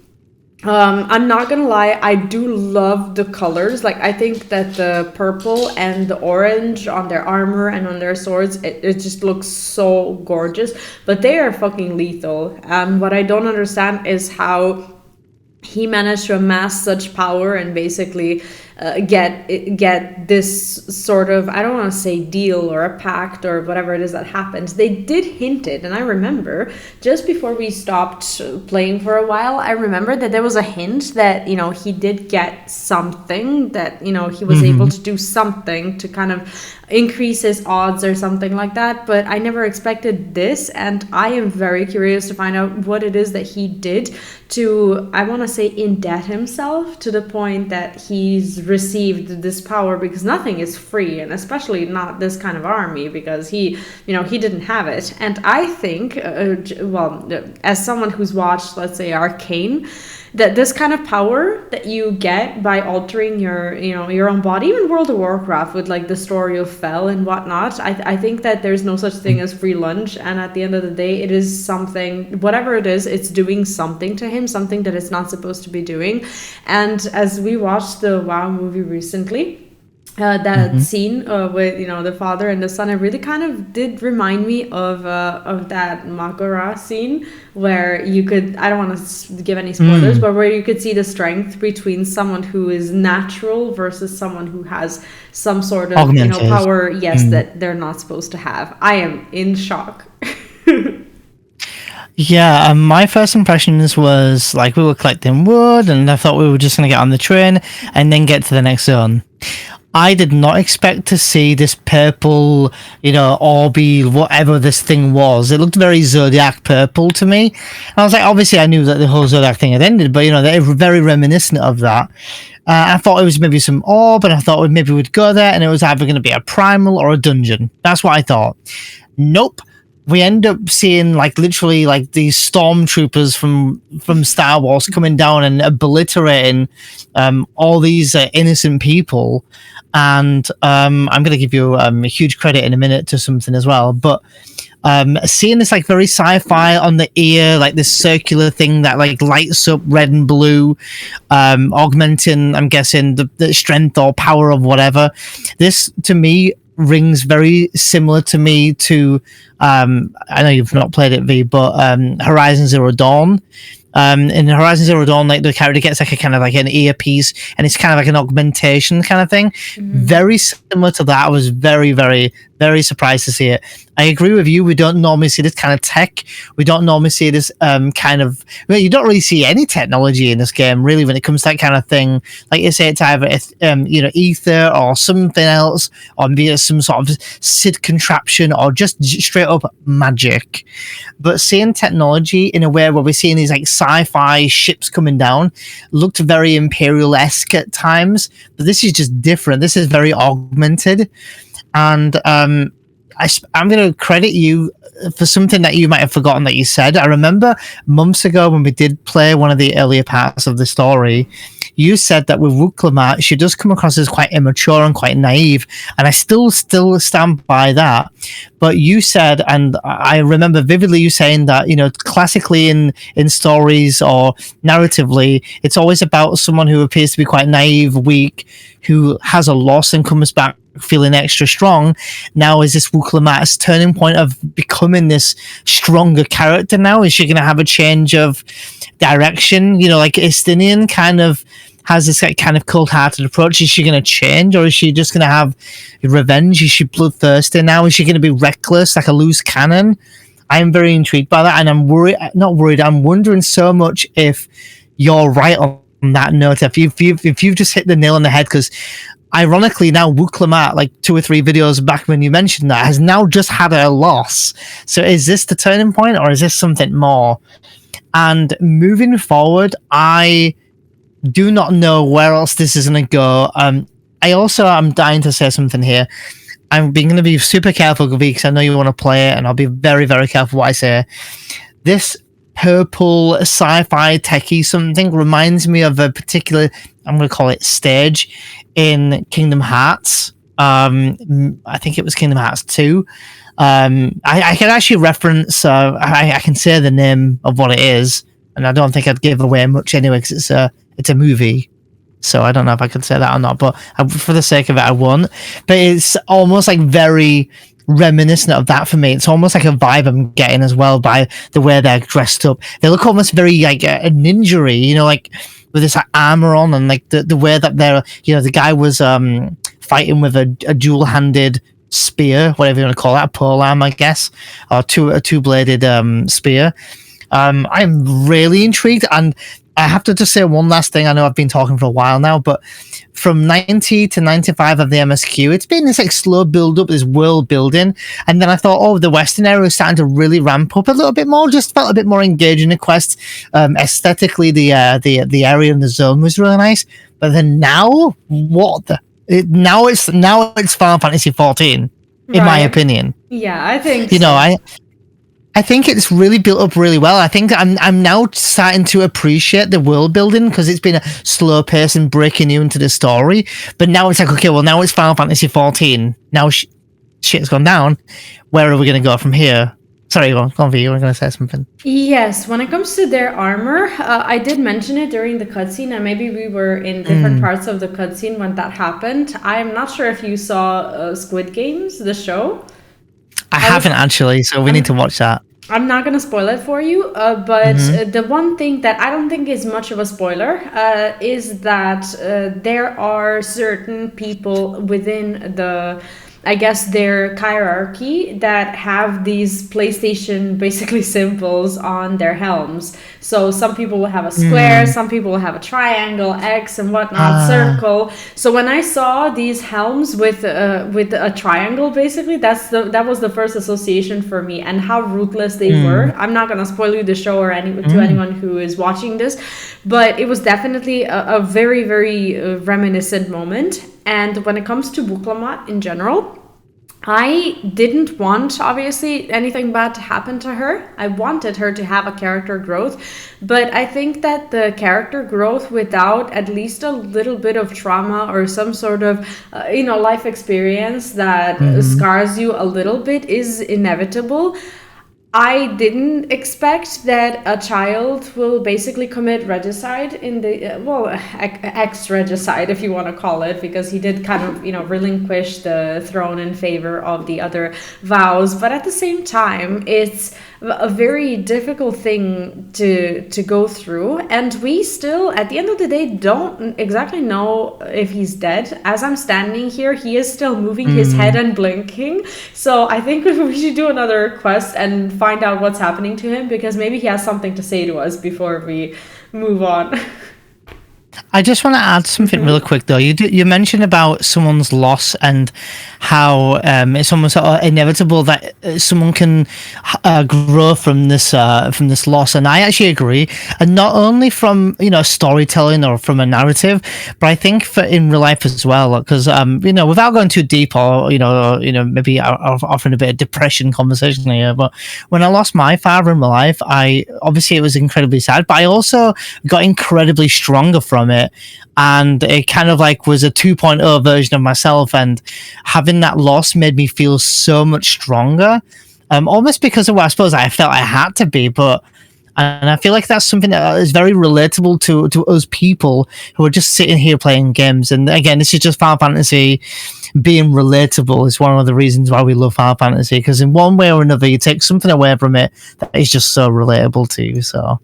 I'm not gonna lie, I do love the colors. Like, I think that the purple and the orange on their armor and on their swords, it just looks so gorgeous. But they are fucking lethal. And what I don't understand is how he managed to amass such power and basically get this sort of, I don't want to say deal or a pact or whatever it is that happens. They did hint it, and I remember just before we stopped playing for a while, I remember that there was a hint that, he did get something, that, he was able to do something to kind of increase his odds or something like that, but I never expected this, and I am very curious to find out what it is that he did to, I want to say, indebt himself to the point that he's received this power, because nothing is free, and especially not this kind of army, because he didn't have it. And I think, as someone who's watched, let's say, Arcane, that this kind of power that you get by altering your own body, even World of Warcraft with like the story of Fel and whatnot, I think that there's no such thing as free lunch, and at the end of the day, it is something, whatever it is, it's doing something to him, something that it's not supposed to be doing. And as we watched the WoW movie recently, that scene with the father and the son, it really kind of did remind me of that Makara scene where you could, I don't want to give any spoilers, but where you could see the strength between someone who is natural versus someone who has some sort of Augmented. power, that they're not supposed to have. I am in shock. Yeah, my first impressions was like we were collecting wood, and I thought we were just going to get on the train and then get to the next zone. I did not expect to see this purple, orby, whatever this thing was. It looked very Zodiac purple to me. And I was like, obviously I knew that the whole Zodiac thing had ended, but they were very reminiscent of that. I thought it was maybe some orb, and I thought maybe we'd go there, and it was either going to be a primal or a dungeon. That's what I thought. Nope. we end up seeing like literally like these stormtroopers from Star Wars coming down and obliterating all these innocent people. And I'm going to give you a huge credit in a minute to something as well, but seeing this like very sci-fi on the ear, like this circular thing that like lights up red and blue, augmenting, I'm guessing, the strength or power of whatever. This to me rings very similar to me to I know you've not played it, V, but Horizon Zero Dawn. In Horizon Zero Dawn, like the character gets like a kind of like an earpiece, and it's kind of like an augmentation kind of thing. Very similar to that. I was very, very, very surprised to see it. I agree with you. We don't normally see this kind of tech. We don't normally see this kind of. Well, you don't really see any technology in this game, really, when it comes to that kind of thing. Like you say, it's either ether or something else, or maybe some sort of Sid contraption, or just straight up magic. But seeing technology in a way where we're seeing these like sci-fi ships coming down looked very Imperial-esque at times, but this is just different. This is very augmented, and I'm going to credit you for something that you might have forgotten that you said. I remember months ago when we did play one of the earlier parts of the story, you said that with Wuklamar, she does come across as quite immature and quite naive, and I still stand by that. But you said, and I remember vividly you saying that, you know, classically in stories or narratively, it's always about someone who appears to be quite naive, weak, who has a loss and comes back feeling extra strong. Now is this Wuklam's turning point of becoming this stronger character now? Is she going to have a change of direction? You know, like Estinian kind of has this like kind of cold-hearted approach. Is she going to change, or is she just going to have revenge? Is she bloodthirsty now? Is she going to be reckless, like a loose cannon? I'm very intrigued by that, and I'm I'm wondering so much if you're right on that note. If you've just hit the nail on the head, because ironically now Wuklamar, like 2 or 3 videos back when you mentioned that, has now just had a loss. So is this the turning point, or is this something more? And moving forward, I do not know where else this is going to go. I also am dying to say something here. I'm going to be super careful, because I know you want to play it, and I'll be very, very careful what I say. This purple sci-fi techie something reminds me of a particular, I'm going to call it stage in Kingdom Hearts. I think it was Kingdom Hearts 2. I can actually reference, I can say the name of what it is, and I don't think I'd give away much anyway, because it's a movie. So I don't know if I could say that or not, but for the sake of it, I won't. But it's almost like very reminiscent of that for me. It's almost like a vibe I'm getting as well by the way they're dressed up. They look almost very like a ninja-y, you know, like with this like, armor on, and like the way that they're, you know, the guy was fighting with a dual-handed spear, whatever you want to call it, a polearm, I guess, or a two-bladed spear. I'm really intrigued, and I have to just say one last thing. I know I've been talking for a while now, but from 90 to 95 of the MSQ, it's been this like slow build up, this world building, and then I thought, oh, the Western area is starting to really ramp up a little bit more. Just felt a bit more engaging in the quest. Aesthetically, the area and the zone was really nice, but then now, now it's Final Fantasy XIV, in my opinion. Yeah, I think you know I think it's really built up really well. I think I'm now starting to appreciate the world building, because it's been a slow pace and breaking you into the story. But now it's like, okay, well, now it's Final Fantasy XIV. Now shit's gone down. Where are we going to go from here? Sorry, go on, V, you were going to say something. Yes, when it comes to their armor, I did mention it during the cutscene, and maybe we were in different parts of the cutscene when that happened. I'm not sure if you saw Squid Games, the show. I haven't actually, so we need to watch that. I'm not going to spoil it for you, but the one thing that I don't think is much of a spoiler is that there are certain people within their hierarchy that have these PlayStation basically symbols on their helms. So some people will have a square, some people will have a triangle, X and whatnot, circle. So when I saw these helms with a triangle, basically that was the first association for me, and how ruthless they were. I'm not gonna spoil you the show or to anyone who is watching this, but it was definitely a very, very reminiscent moment. And when it comes to Wuklamar in general, I didn't want, obviously, anything bad to happen to her. I wanted her to have a character growth, but I think that the character growth without at least a little bit of trauma or some sort of, life experience that scars you a little bit is inevitable. I didn't expect that a child will basically commit regicide in the, ex-regicide, if you want to call it, because he did kind of, relinquish the throne in favor of the other vows. But at the same time, it's a very difficult thing to go through. And we still, at the end of the day, don't exactly know if he's dead. As I'm standing here, he is still moving his head and blinking. So I think we should do another quest and find out what's happening to him, because maybe he has something to say to us before we move on. I just want to add something really quick, though. You mentioned about someone's loss and how it's almost inevitable that someone can grow from this loss, and I actually agree. And not only from storytelling or from a narrative, but I think in real life as well. Because without going too deep or maybe offering a bit of depression conversation here, but when I lost my father in my life, obviously it was incredibly sad, but I also got incredibly stronger from it. And it kind of was a 2.0 version of myself, and having that loss made me feel so much stronger, almost because of what I suppose I felt I had to be. And I feel like that's something that is very relatable to us people who are just sitting here playing games. And again, this is just Final Fantasy being relatable is one of the reasons why we love Final Fantasy, because in one way or another you take something away from it that is just so relatable to you. So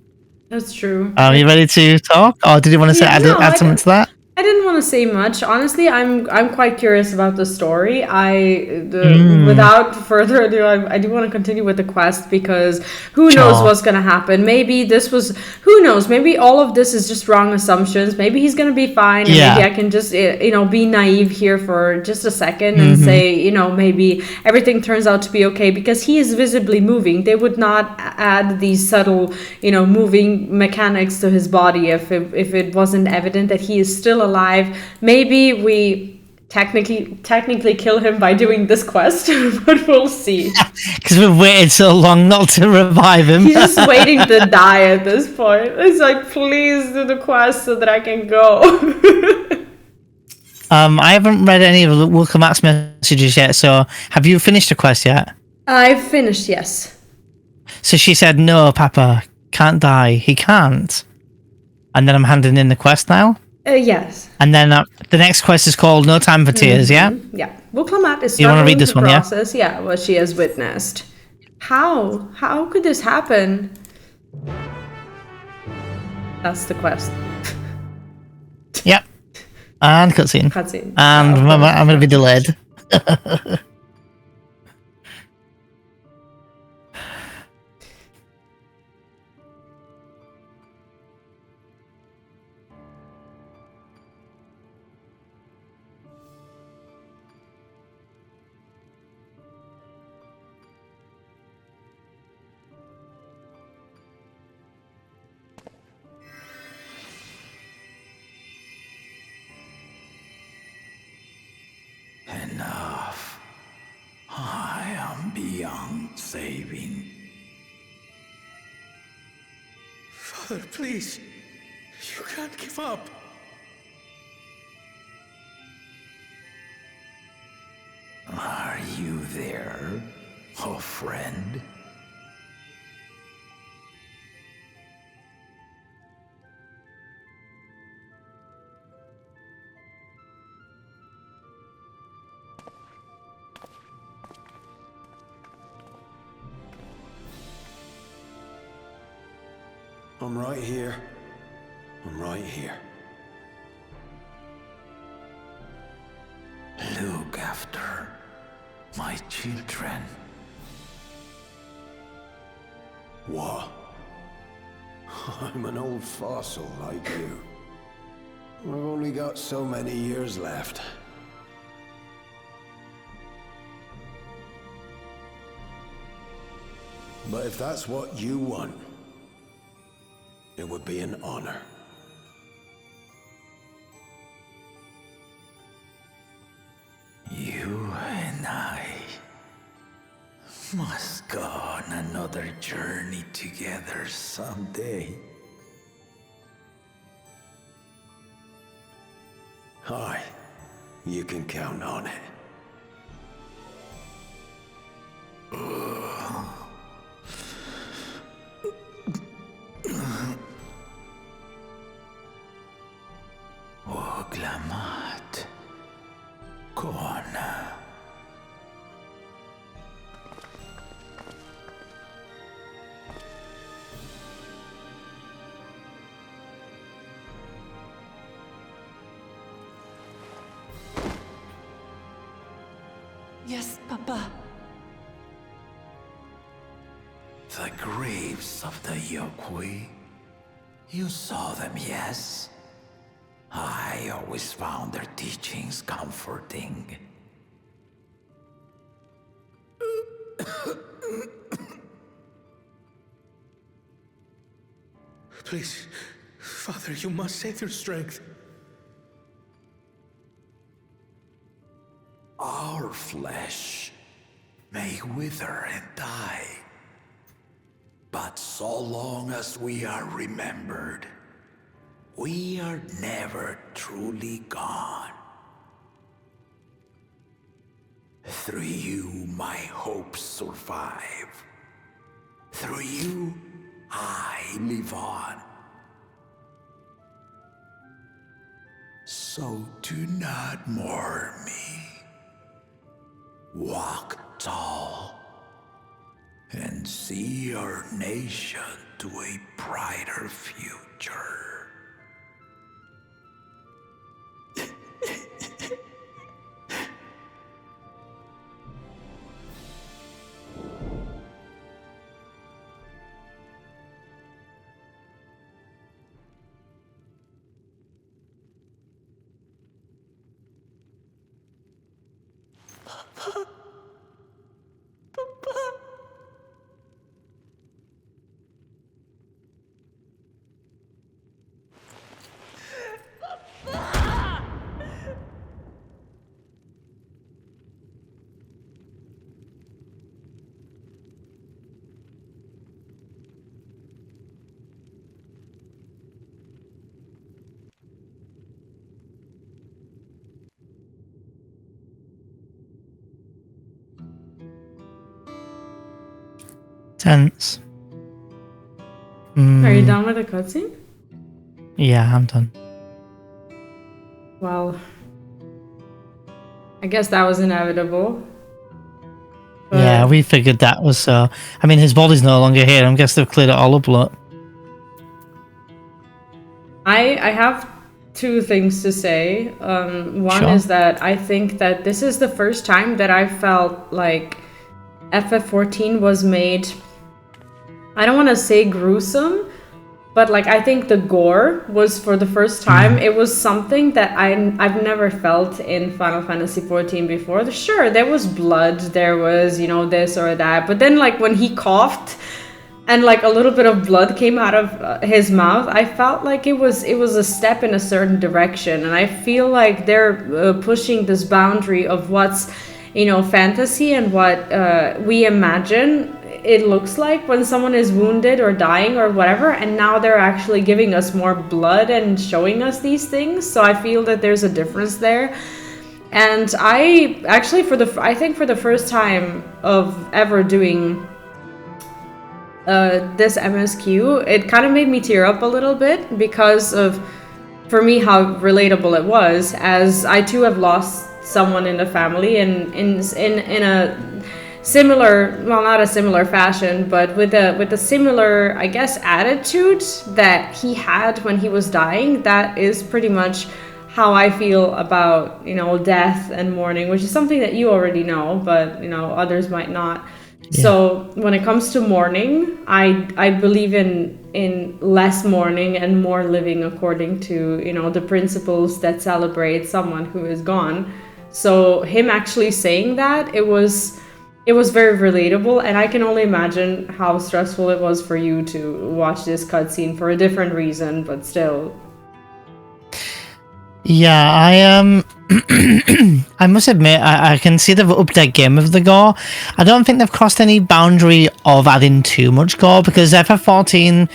that's true. Are you ready to talk, or did you want to add something to that? I didn't want to say much. Honestly, I'm quite curious about the story. Without further ado, I do want to continue with the quest, because who knows what's going to happen. Maybe who knows? Maybe all of this is just wrong assumptions. Maybe he's going to be fine, and maybe I can just, be naive here for just a second and say, maybe everything turns out to be okay, because he is visibly moving. They would not add these subtle, moving mechanics to his body if it wasn't evident that he is still alive. Maybe we technically kill him by doing this quest, but we'll see. Because we've waited so long not to revive him. He's just waiting to die at this point. It's like, please do the quest so that I can go. I haven't read any of Wilcomax's messages yet, so have you finished the quest yet? I've finished, yes. So she said, no, Papa, can't die. He can't. And then I'm handing in the quest now? Yes. And then the next quest is called No Time for Tears, yeah? Yeah. Wilcomat is you want to read this one, process, what she has witnessed. How could this happen? That's the quest. Yep. And cutscene. And I'm going to be delayed. Enough. I am beyond saving. Father, please. You can't give up. Are you there, oh friend? I'm right here. I'm right here. Look after my children. What? I'm an old fossil like you. I've only got so many years left. But if that's what you want, it would be an honor. You and I must go on another journey together someday. Hi. You can count on it. Oglamat. Kona. Yes, Papa. The graves of the Yokui. You saw them, yes? I always found their teachings comforting. Please, Father, you must save their strength. Our flesh may wither and die, but so long as we are remembered, we are never truly gone. Through you, my hopes survive. Through you, I live on. So do not mourn me. Walk tall and see our nation to a brighter future. Tense. Are you done with the cutscene? Yeah, I'm done. Well, I guess that was inevitable. Yeah, we figured that was so. I mean, his body's no longer here. I guess they've cleared it all up, look. I have two things to say. One Sure. is that I think that this is the first time that I felt like FF14 was made, I don't want to say gruesome, but like I think the gore was for the first time. It was something that I've never felt in Final Fantasy XIV before. Sure, there was blood, there was, this or that, but then like when he coughed and like a little bit of blood came out of his mouth, I felt like it was a step in a certain direction, and I feel like they're pushing this boundary of what's fantasy and what we imagine it looks like when someone is wounded or dying or whatever, and now they're actually giving us more blood and showing us these things. So I feel that there's a difference there. And I actually I think for the first time of ever doing this MSQ, it kind of made me tear up a little bit because of, for me, how relatable it was, as I too have lost someone in the family, and in a similar, well, not a similar fashion, but with a similar, I guess, attitude that he had when he was dying. That is pretty much how I feel about, death and mourning, which is something that you already know, but, others might not. Yeah. So when it comes to mourning, I believe in less mourning and more living according to, the principles that celebrate someone who is gone. So him actually saying that, it was very relatable, and I can only imagine how stressful it was for you to watch this cutscene for a different reason, but still. Yeah, I must admit, I can see they've upped their game of the gore. I don't think they've crossed any boundary of adding too much gore, because FF14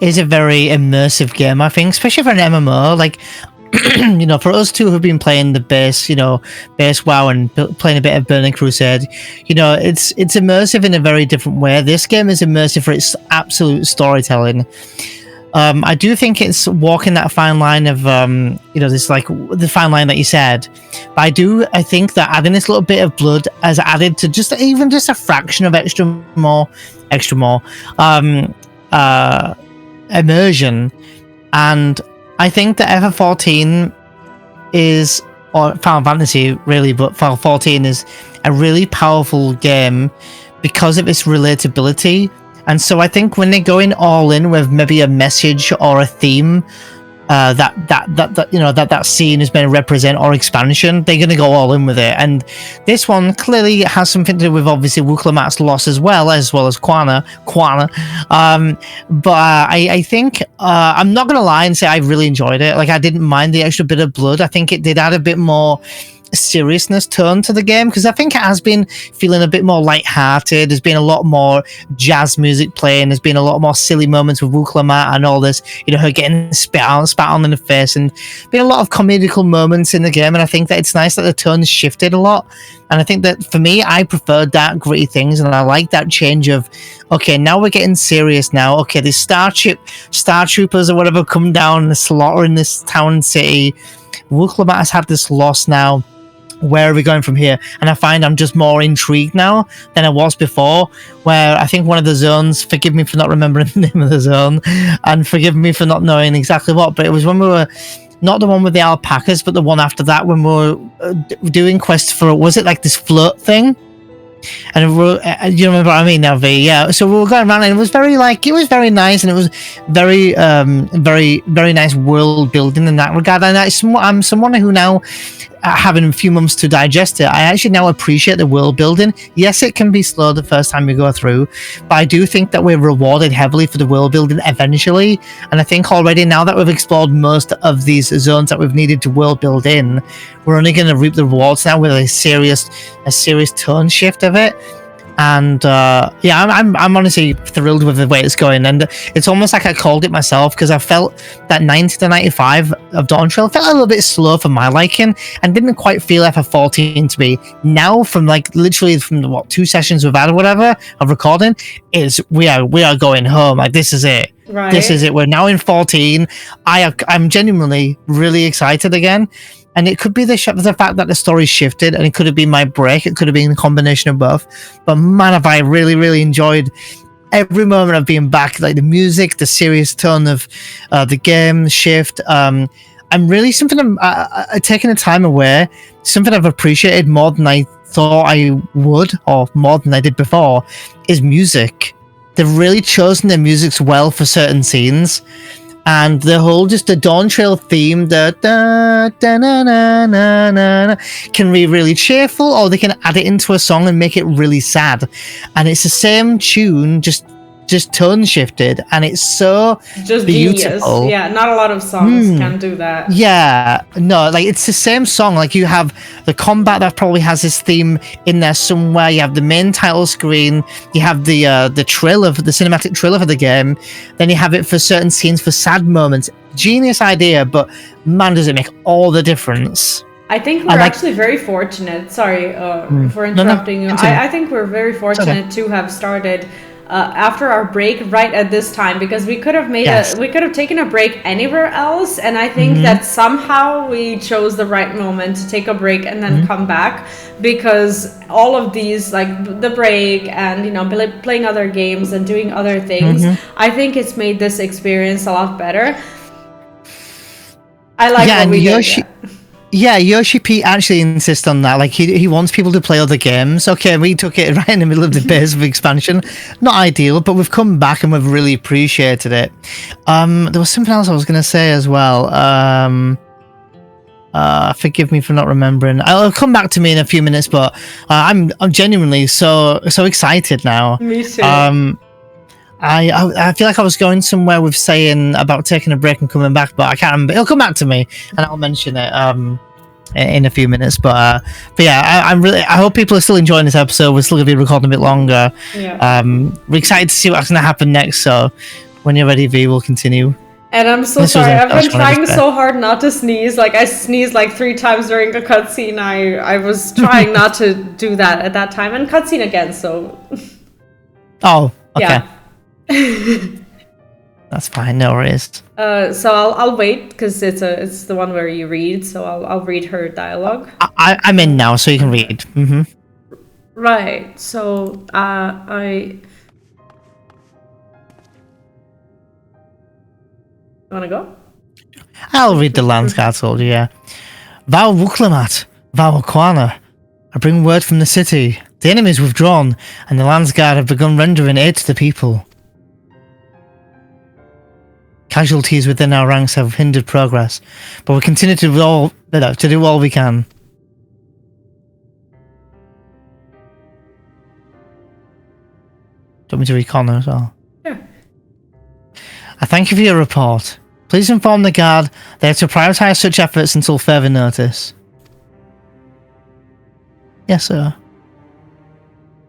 is a very immersive game, I think, especially for an MMO. Like, you know, for us two who've been playing the base, you know, base WoW and playing a bit of Burning Crusade, you know, it's immersive in a very different way. This game is immersive for its absolute storytelling. I do think it's walking that fine line of, you know, this like the fine line that you said. But I think that adding this little bit of blood has added to just even just a fraction of extra more immersion. And I think that FF14 is, or Final Fantasy really, but Final 14 is a really powerful game because of its relatability. And so I think when they're going all in with maybe a message or a theme that scene is meant to represent, or expansion, they're going to go all in with it. And this one clearly has something to do with obviously Wukalamat's loss as well as Quana. But I think I'm not going to lie and say I really enjoyed it. Like, I didn't mind the extra bit of blood. I think it did add a bit more seriousness tone to the game, because I think it has been feeling a bit more light-hearted. There's been a lot more jazz music playing. There's been a lot more silly moments with Wukalamat and all this, you know, her getting spat on in the face, and been a lot of comedical moments in the game. And I think that it's nice that the tone's shifted a lot. And I think that for me, I preferred that gritty things, and I like that change of, okay, now we're getting serious now. Okay, the Star Troopers or whatever come down and slaughter in this town city. Wukalamat has had this loss now. Where are we going from here? And I find I'm just more intrigued now than I was before, where I think one of the zones, forgive me for not remembering the name of the zone, and forgive me for not knowing exactly what, but it was when we were, not the one with the alpacas, but the one after that, when we were doing quests for, was it like this float thing? And you remember what I mean now, V? Yeah. So we were going around, and it was very nice, and it was very, very nice world building in that regard. And I'm someone who now, having a few months to digest it, I actually now appreciate the world building. Yes, it can be slow the first time we go through, but I do think that we're rewarded heavily for the world building eventually. And I think already, now that we've explored most of these zones that we've needed to world build in, we're only going to reap the rewards now with a serious tone shift of it. And yeah, I'm honestly thrilled with the way it's going, and it's almost like I called it myself, because I felt that 90 to 95 of Dawntrail felt a little bit slow for my liking, and didn't quite feel FF14 to me. Now, from like literally from the 2 sessions we've had or whatever of recording, is we are going home. Like, this is it. Right. This is it. We're now in 14. I'm genuinely really excited again. And it could be the fact that the story shifted, and it could have been my break. It could have been a combination of both. But man, have I really, really enjoyed every moment of being back. Like the music, the serious tone of the game shift. I'm really taking the time away. Something I've appreciated more than I thought I would, or more than I did before, is music. They've really chosen their musics well for certain scenes. And the whole, just the Dawntrail theme, the da da na na na na, can be really cheerful, or they can add it into a song and make it really sad. And it's the same tune, just tone shifted, and it's so just beautiful. Yeah, not a lot of songs can do that. Yeah, no, like it's the same song. Like you have the combat that probably has this theme in there somewhere. You have the main title screen. You have the trailer, the cinematic trailer for the game. Then you have it for certain scenes, for sad moments. Genius idea, but man, does it make all the difference. I think we're actually very fortunate. Sorry for interrupting you. I think we're very fortunate to have started after our break right at this time, because we could have taken a break anywhere else, and I think that somehow we chose the right moment to take a break and then come back, because all of these, like the break and playing other games and doing other things, I think it's made this experience a lot better. I like what we did. Yeah, Yoshi P actually insists on that. Like he wants people to play other games. Okay, we took it right in the middle of the base of expansion. Not ideal, but we've come back and we've really appreciated it. There was something else I was going to say as well. Forgive me for not remembering. It'll come back to me in a few minutes, but I'm genuinely so excited now. Me too. I feel like I was going somewhere with saying about taking a break and coming back, but I can't remember. It'll come back to me, and I'll mention it. in a few minutes. But yeah, I hope people are still enjoying this episode. We're still gonna be recording a bit longer. Yeah. We're excited to see what's gonna happen next. So when you're ready, V, we'll continue. And I'm so sorry. I've been trying so hard not to sneeze. Like I sneezed like 3 times during a cutscene. I was trying not to do that at that time, and cutscene again. So. Oh. Okay. Yeah. That's fine. No worries. So I'll wait because it's the one where you read. So I'll read her dialogue. I'm in now, so you can read. Mm-hmm. Right. So I. You wanna go? I'll read the Landsguard soldier, yeah. Val Wuklamat, Val Kwana. I bring word from the city. The enemy is withdrawn, and the Landsguard have begun rendering aid to the people. Casualties within our ranks have hindered progress, but we continue to do all we can. Do you want me to read Connor as well? Yeah. I thank you for your report. Please inform the guard they are to prioritise such efforts until further notice. Yes, sir.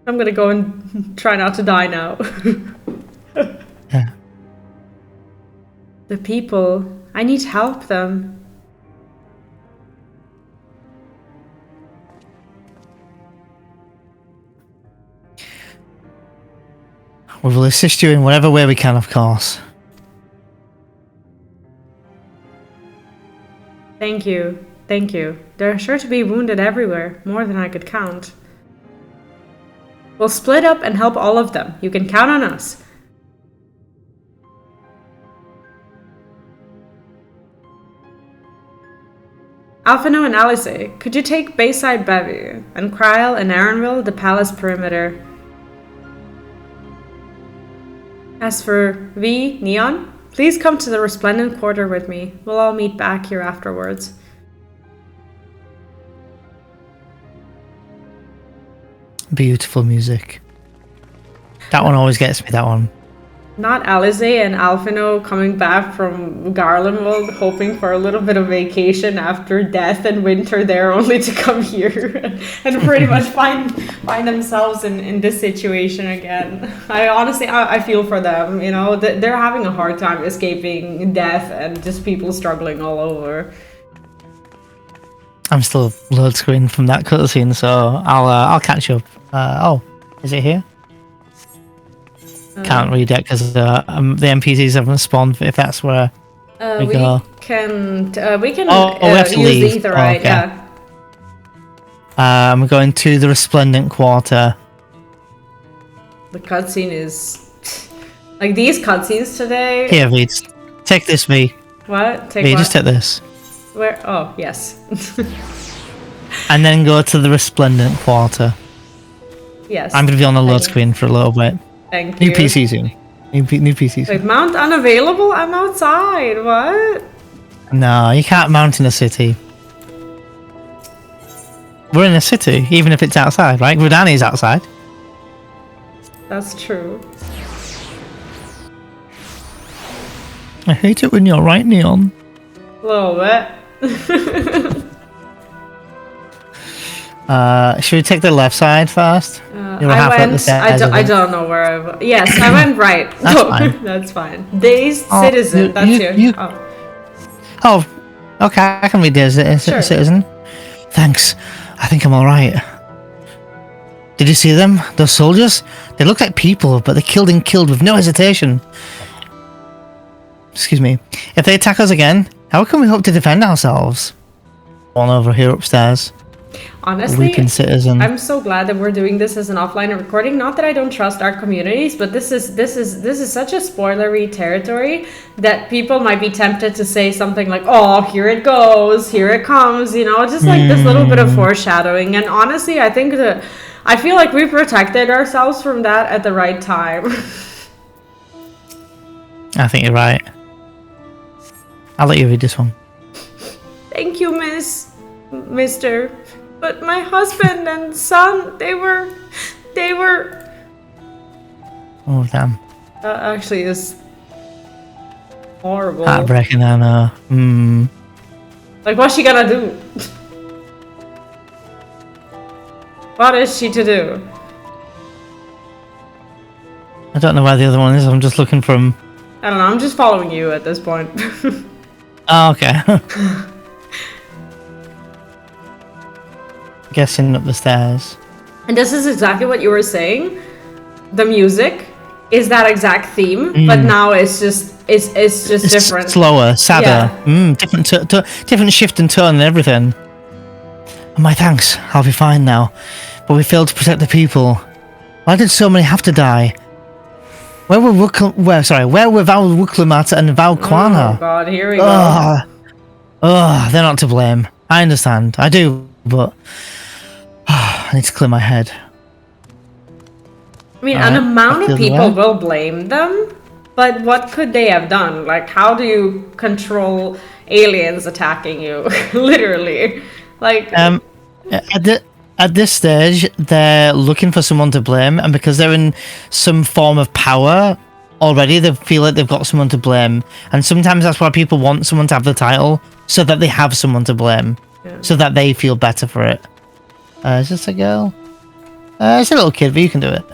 I'm gonna go and try not to die now. Yeah. The people, I need to help them. We will assist you in whatever way we can, of course. Thank you. Thank you. There are sure to be wounded everywhere, more than I could count. We'll split up and help all of them. You can count on us. Alphino and Alice, could you take Bayside Bevy, and Kryl and Aaronville the palace perimeter? As for Vee Neon, please come to the Resplendent Quarter with me. We'll all meet back here afterwards. Beautiful music. That one always gets me, that one. Not Alice and Alphino coming back from Garlemald hoping for a little bit of vacation after death and winter there, only to come here and pretty much find themselves in this situation again. I honestly feel for them, you know, they're having a hard time escaping death and just people struggling all over. I'm still load screen from that cutscene, so I'll catch up. Oh, is it here? Can't read it because the NPCs haven't spawned. If that's where we go, we can we have to use leave. the etherite. Yeah. I'm going to the Resplendent Quarter. The cutscene is like these cutscenes today. Here, Vee, take this, Vee. What? Take Vee, what? just take this. Where? Oh, yes. And then go to the Resplendent Quarter. Yes. I'm going to be on the load screen for a little bit. Thank you. New PC soon. New PC soon. Wait, mount unavailable? I'm outside. What? No, you can't mount in a city. We're in a city, even if it's outside, right? Gridani's outside. That's true. I hate it when you're right, Neon. A little bit. Should we take the left side first? I don't know where I went. Yes, I went right. That's fine. That's fine. Dazed Citizen, that's you. Oh, okay, I can read Dazed Citizen. Thanks. I think I'm alright. Did you see them? Those soldiers? They look like people, but they're killed with no hesitation. Excuse me. If they attack us again, how can we hope to defend ourselves? One over here upstairs. Honestly, Weeping Citizen. I'm so glad that we're doing this as an offline recording. Not that I don't trust our communities, but this is such a spoilery territory that people might be tempted to say something like, "Oh, here it goes, here it comes," you know, just like this little bit of foreshadowing. And honestly, I feel like we protected ourselves from that at the right time. I think you're right. I'll let you read this one. Thank you, Mister. But my husband and son, they were. Oh, damn. That actually is horrible. Heartbreaking, I know. Like, what's she gonna do? What is she to do? I don't know where the other one is. I'm just looking for him. I don't know. I'm just following you at this point. Oh, okay. Guessing up the stairs. And this is exactly what you were saying. The music is that exact theme, but now it's just different. Slower, sadder. Yeah. Different shift in tone and everything. My thanks. I'll be fine now. But we failed to protect the people. Why did so many have to die? Where were Val Wuklamata and Val Kwana? Oh god, here we go. They're not to blame. I understand. I do, but I need to clear my head. I mean, an amount of people will blame them, but what could they have done? Like, how do you control aliens attacking you? Literally. Like... At this stage, they're looking for someone to blame, and because they're in some form of power already, they feel like they've got someone to blame. And sometimes that's why people want someone to have the title, so that they have someone to blame, so that they feel better for it. Is this a girl? It's a little kid, but you can do it.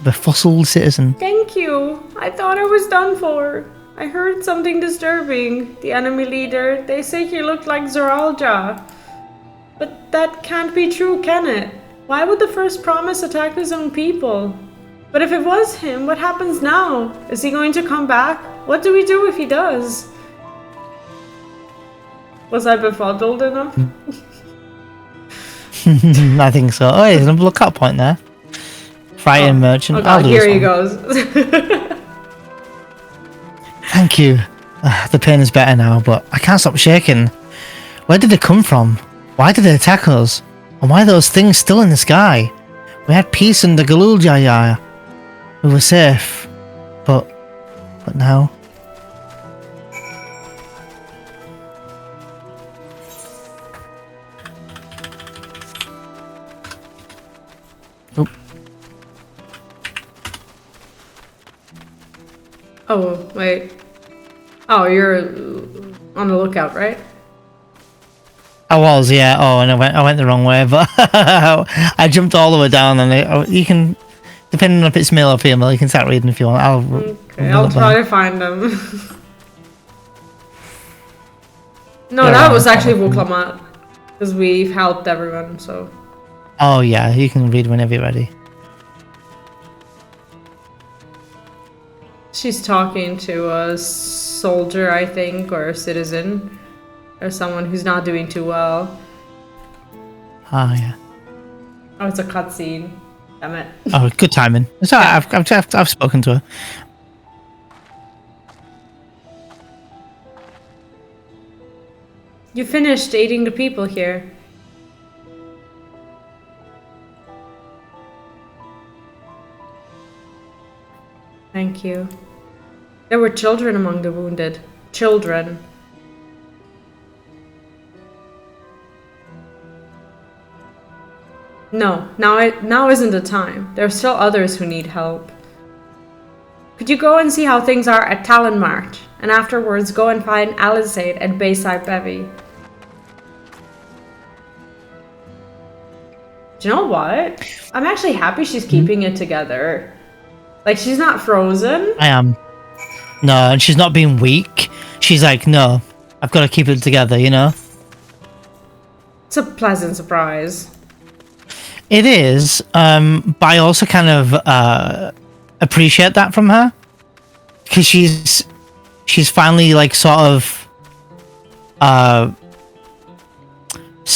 Befuddled citizen. Thank you. I thought I was done for. I heard something disturbing. The enemy leader, they say he looked like Zoralja. But that can't be true, can it? Why would the first promise attack his own people? But if it was him, what happens now? Is he going to come back? What do we do if he does? Was I befuddled enough? I think so. Oh, there's a lookout point there. Frightened merchant. Oh god, here he goes. Thank you. The pain is better now, but I can't stop shaking. Where did it come from? Why did they attack us? And why are those things still in the sky? We had peace in the Galuljaya. We were safe. But now... Oop. Oh, wait. Oh, you're on the lookout, right? I was, yeah. Oh, and I went the wrong way, but I jumped all the way down, and you can, depending on if it's male or female, you can start reading if you want. I'll try to find them. No, that was actually Wuklamat, because we've helped everyone, so. Oh yeah, you can read whenever you're ready. She's talking to a soldier, I think, or a citizen. Or someone who's not doing too well. Oh, yeah. Oh, it's a cutscene. Damn it. Oh, good timing. It's alright, I've spoken to her. You finished aiding the people here. Thank you. There were children among the wounded. Children. No, now isn't the time. There are still others who need help. Could you go and see how things are at Talon March, and afterwards go and find Alizade at Bayside Bevy? Do you know what? I'm actually happy she's keeping it together. Like, she's not frozen. I am. No, and she's not being weak. She's like, no, I've got to keep it together, you know? It's a pleasant surprise. It is, but I also kind of appreciate that from her, because she's finally like sort of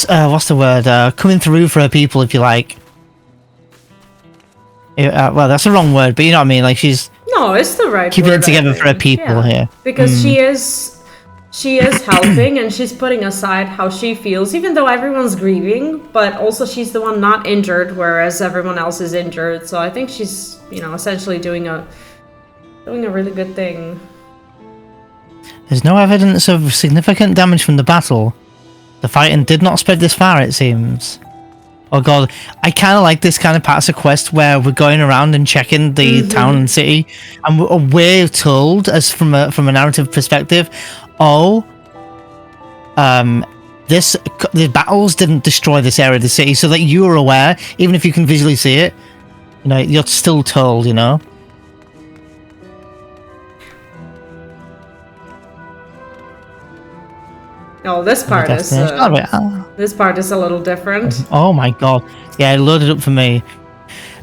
what's the word? Coming through for her people, if you like. Well, that's the wrong word, but you know what I mean. Like no, it's the right. Keeping it together for her people here, because she is helping, and she's putting aside how she feels, even though everyone's grieving, but also she's the one not injured, whereas everyone else is injured. So I think she's, essentially doing a really good thing. There's no evidence of significant damage from the battle. The fighting did not spread this far, it seems. Oh god, I kind of like this kind of parts of quest where we're going around and checking the town and city, and we're told, as from a narrative perspective, the battles didn't destroy this area of the city, so that you are aware, even if you can visually see it, you know, you're still told, you know. Oh, this part is this part is a little different. Oh my god. Yeah, it loaded up for me.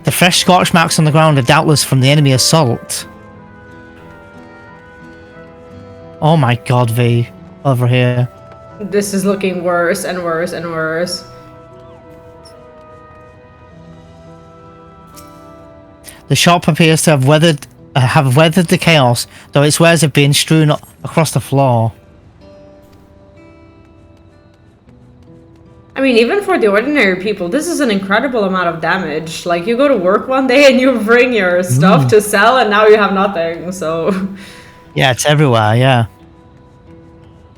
The fresh scorch marks on the ground are doubtless from the enemy assault. Oh my god, V. Over here. This is looking worse and worse and worse. The shop appears to have weathered the chaos, though its wares have been strewn across the floor. I mean, even for the ordinary people, this is an incredible amount of damage. Like, you go to work one day and you bring your stuff to sell, and now you have nothing, so... Yeah, it's everywhere, yeah.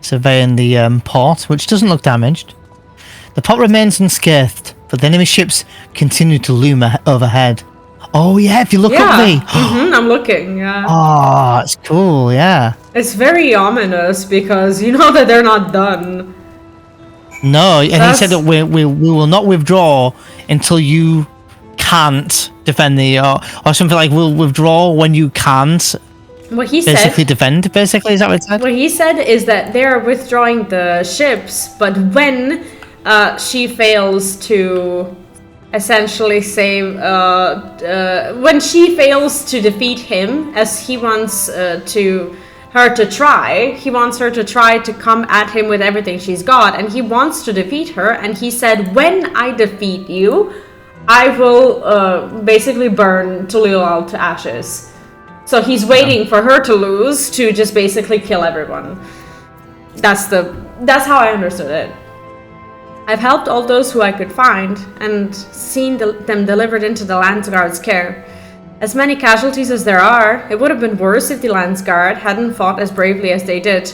Surveying the port, which doesn't look damaged. The port remains unscathed, but the enemy ships continue to loom overhead. Oh, yeah, if you look up, V. I'm looking, yeah. Oh, it's cool, yeah. It's very ominous, because you know that they're not done. No, and he said that we will not withdraw until you can't defend the or something like we'll withdraw when you can't. What he basically defend. Basically, is that what it said? What he said is that they're withdrawing the ships, but when she fails to essentially save, when she fails to defeat him, as he wants her to try. He wants her to try to come at him with everything she's got, and he wants to defeat her, and he said, when I defeat you, I will basically burn Tulilal to ashes. So he's waiting for her to lose to just basically kill everyone. That's how I understood it. I've helped all those who I could find, and seen them delivered into the Landsguard's care. As many casualties as there are, it would have been worse if the Landsguard hadn't fought as bravely as they did.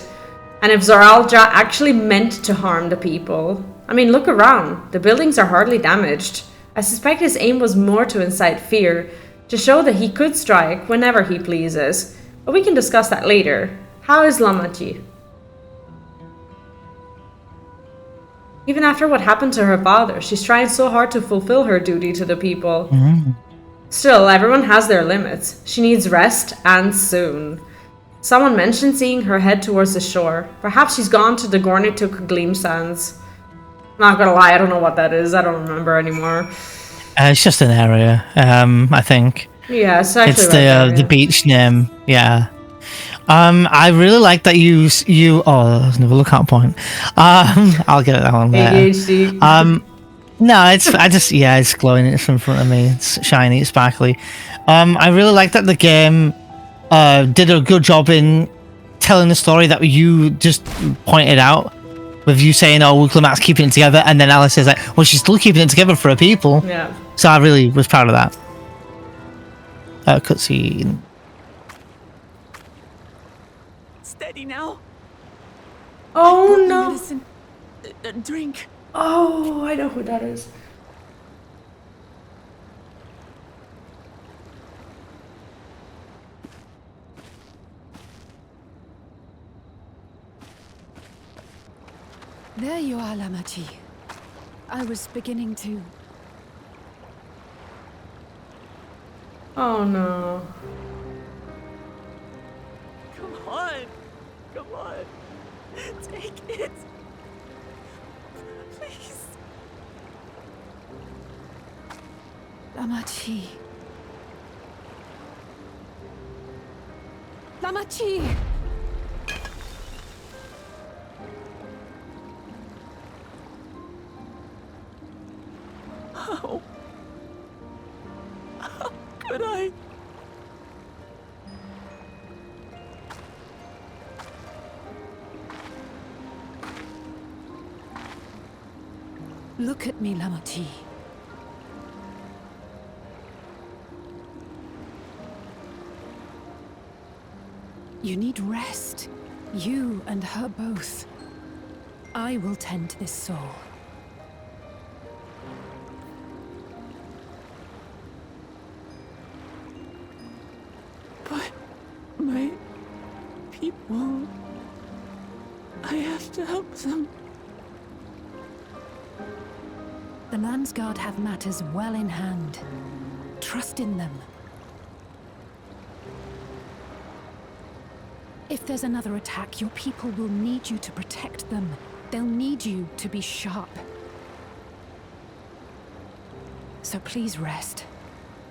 And if Zoralja actually meant to harm the people. I mean, look around. The buildings are hardly damaged. I suspect his aim was more to incite fear, to show that he could strike whenever he pleases. But we can discuss that later. How is Lamachi? Even after what happened to her father, she's trying so hard to fulfill her duty to the people. Still, everyone has their limits. She needs rest, and soon. Someone mentioned seeing her head towards the shore. Perhaps she's gone to the Gornituk Gleam Sands. Not gonna lie, I don't know what that is. I don't remember anymore. It's just an area, I think. Yeah, it's actually the beach name. Yeah. I really like that you. Oh, there's another lookout point. I'll get it that one later. ADHD. No, it's glowing. It's in front of me. It's shiny, it's sparkly. I really like that the game did a good job in telling the story that you just pointed out, with you saying, "Oh, Wuklimat's keeping it together," and then Alice says like, "Well, she's still keeping it together for her people." Yeah. So I really was proud of that. Cutscene. Steady now. Oh no! Medicine. Drink. Oh, I know who that is. There you are, Lamachi. I was beginning to... Oh no. Come on. Come on. Take it. Please. Lamachi. Lamachi! How could I? Look at me, Lamachi. You need rest. You and her both. I will tend to this soul. But my people... I have to help them. The Landsguard have matters well in hand. Trust in them. If there's another attack, your people will need you to protect them. They'll need you to be sharp. So please rest.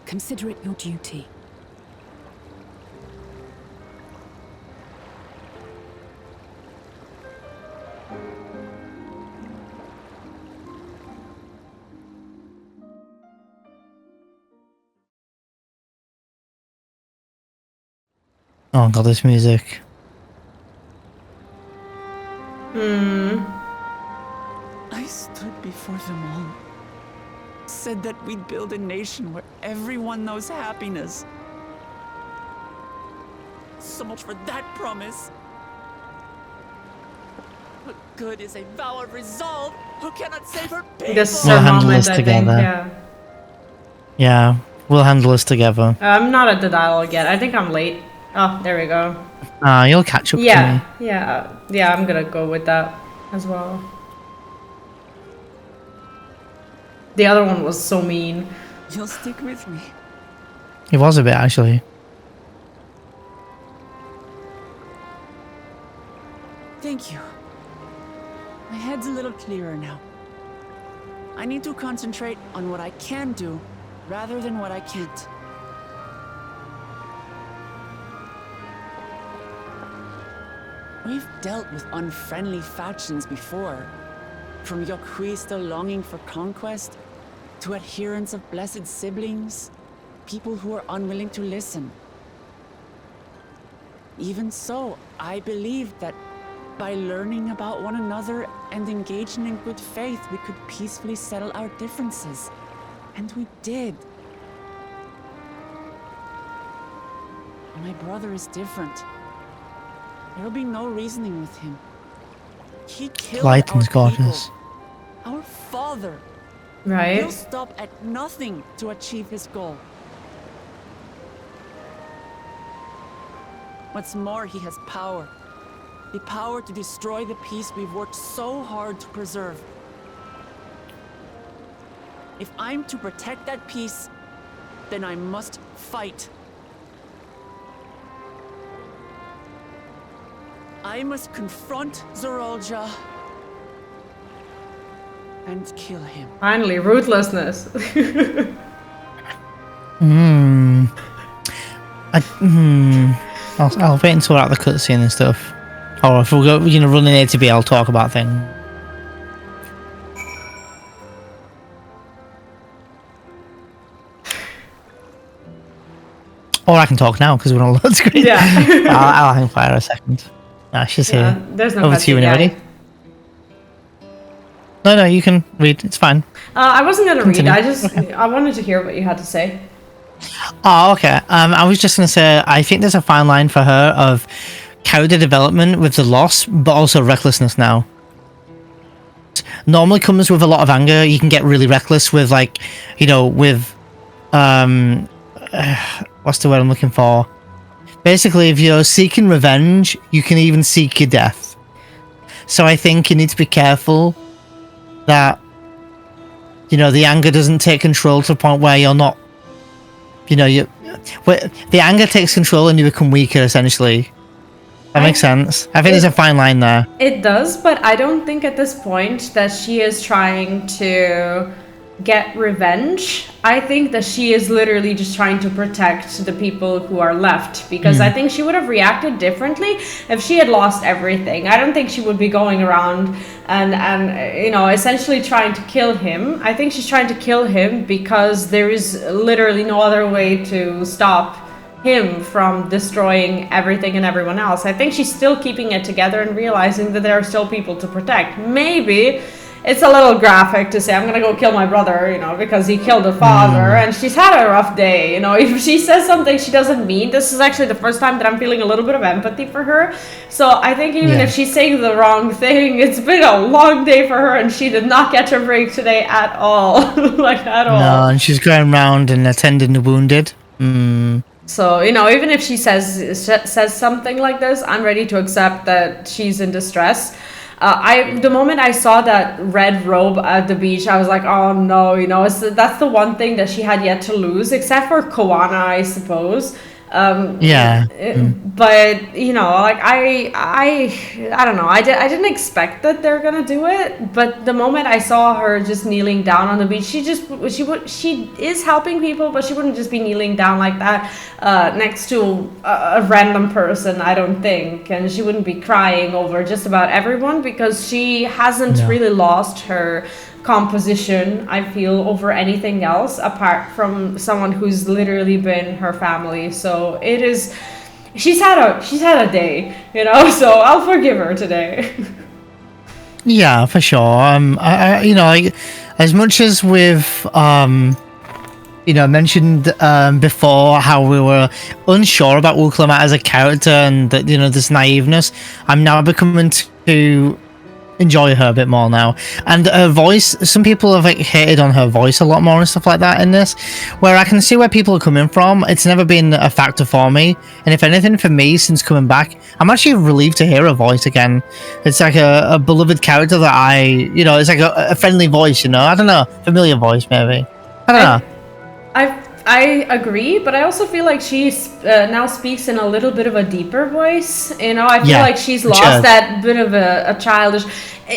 Consider it your duty. Oh god, this music. I stood before them all. Said that we'd build a nation where everyone knows happiness. So much for that promise. What good is a vow of resolve who cannot save her people? This is We'll a handle moment, this I think, together. yeah. Yeah, we'll handle this together. I'm not at the dialogue yet. I think I'm late. Oh, there we go. You'll catch up to me. Yeah, I'm gonna go with that as well. The other one was so mean. You'll stick with me. It was a bit, actually. Thank you. My head's a little clearer now. I need to concentrate on what I can do rather than what I can't. We've dealt with unfriendly factions before. From Yokhui still longing for conquest, to adherents of blessed siblings, people who are unwilling to listen. Even so, I believed that by learning about one another and engaging in good faith, we could peacefully settle our differences. And we did. My brother is different. There'll be no reasoning with him. He killed Lighten's our gorgeous. people, our father. Right? He'll stop at nothing to achieve his goal. What's more, he has power. The power to destroy the peace we've worked so hard to preserve. If I'm to protect that peace, then I must fight. I must confront Eorzea and kill him. Finally, ruthlessness. I'll wait until we're at the cutscene and stuff. Or if we're going to run in ATB, I'll talk about things. Or I can talk now because we're on a load screen. Yeah. I'll hang fire a second. She's here. There's no Over to you when you're ready. No, you can read. It's fine. I wasn't gonna Continue. read. I wanted to hear what you had to say. Oh, okay. I was just going to say, I think there's a fine line for her of character development with the loss, but also recklessness now. Normally comes with a lot of anger. You can get really reckless with, like, with, what's the word I'm looking for? Basically, if you're seeking revenge, you can even seek your death. So I think you need to be careful that, the anger doesn't take control to the point where you're not, the anger takes control and you become weaker, essentially. That makes sense. I think there's a fine line there. It does, but I don't think at this point that she is trying to get revenge. I think that she is literally just trying to protect the people who are left, because I think she would have reacted differently if she had lost everything. I don't think she would be going around and essentially trying to kill him. I think she's trying to kill him because there is literally no other way to stop him from destroying everything and everyone else. I think she's still keeping it together and realizing that there are still people to protect. Maybe it's a little graphic to say, I'm gonna go kill my brother, because he killed her father, and she's had a rough day, If she says something she doesn't mean, this is actually the first time that I'm feeling a little bit of empathy for her. So I think even if she's saying the wrong thing, it's been a long day for her, and she did not get her break today at all. At all. No, and she's going around and attending the wounded. So, even if she says something like this, I'm ready to accept that she's in distress. The moment I saw that red robe at the beach, I was like, oh no, you know, that's the one thing that she had yet to lose, except for Koana, I suppose. But you know, like I don't know, I didn't expect that they're gonna do it, but the moment I saw her just kneeling down on the beach, she is helping people, but she wouldn't just be kneeling down like that next to a random person, I don't think, and she wouldn't be crying over just about everyone, because she hasn't really lost her composition, I feel, over anything else apart from someone who's literally been her family. So it is, she's had a day, you know, so I'll forgive her today. Yeah, for sure. You know, as much as we've you know, mentioned before how we were unsure about Wukalamat as a character and that, you know, this naiveness, I'm now becoming to enjoy her a bit more now. And her voice, some people have like hated on her voice a lot more and stuff like that in this, where I can see where people are coming from. It's never been a factor for me, and if anything, for me, since coming back, I'm actually relieved to hear her voice again. It's like a beloved character that you know, it's like a friendly voice, you know, I don't know, familiar voice maybe, I don't know. I agree, but I also feel like she now speaks in a little bit of a deeper voice. You know, I feel like she's lost that bit of a childish,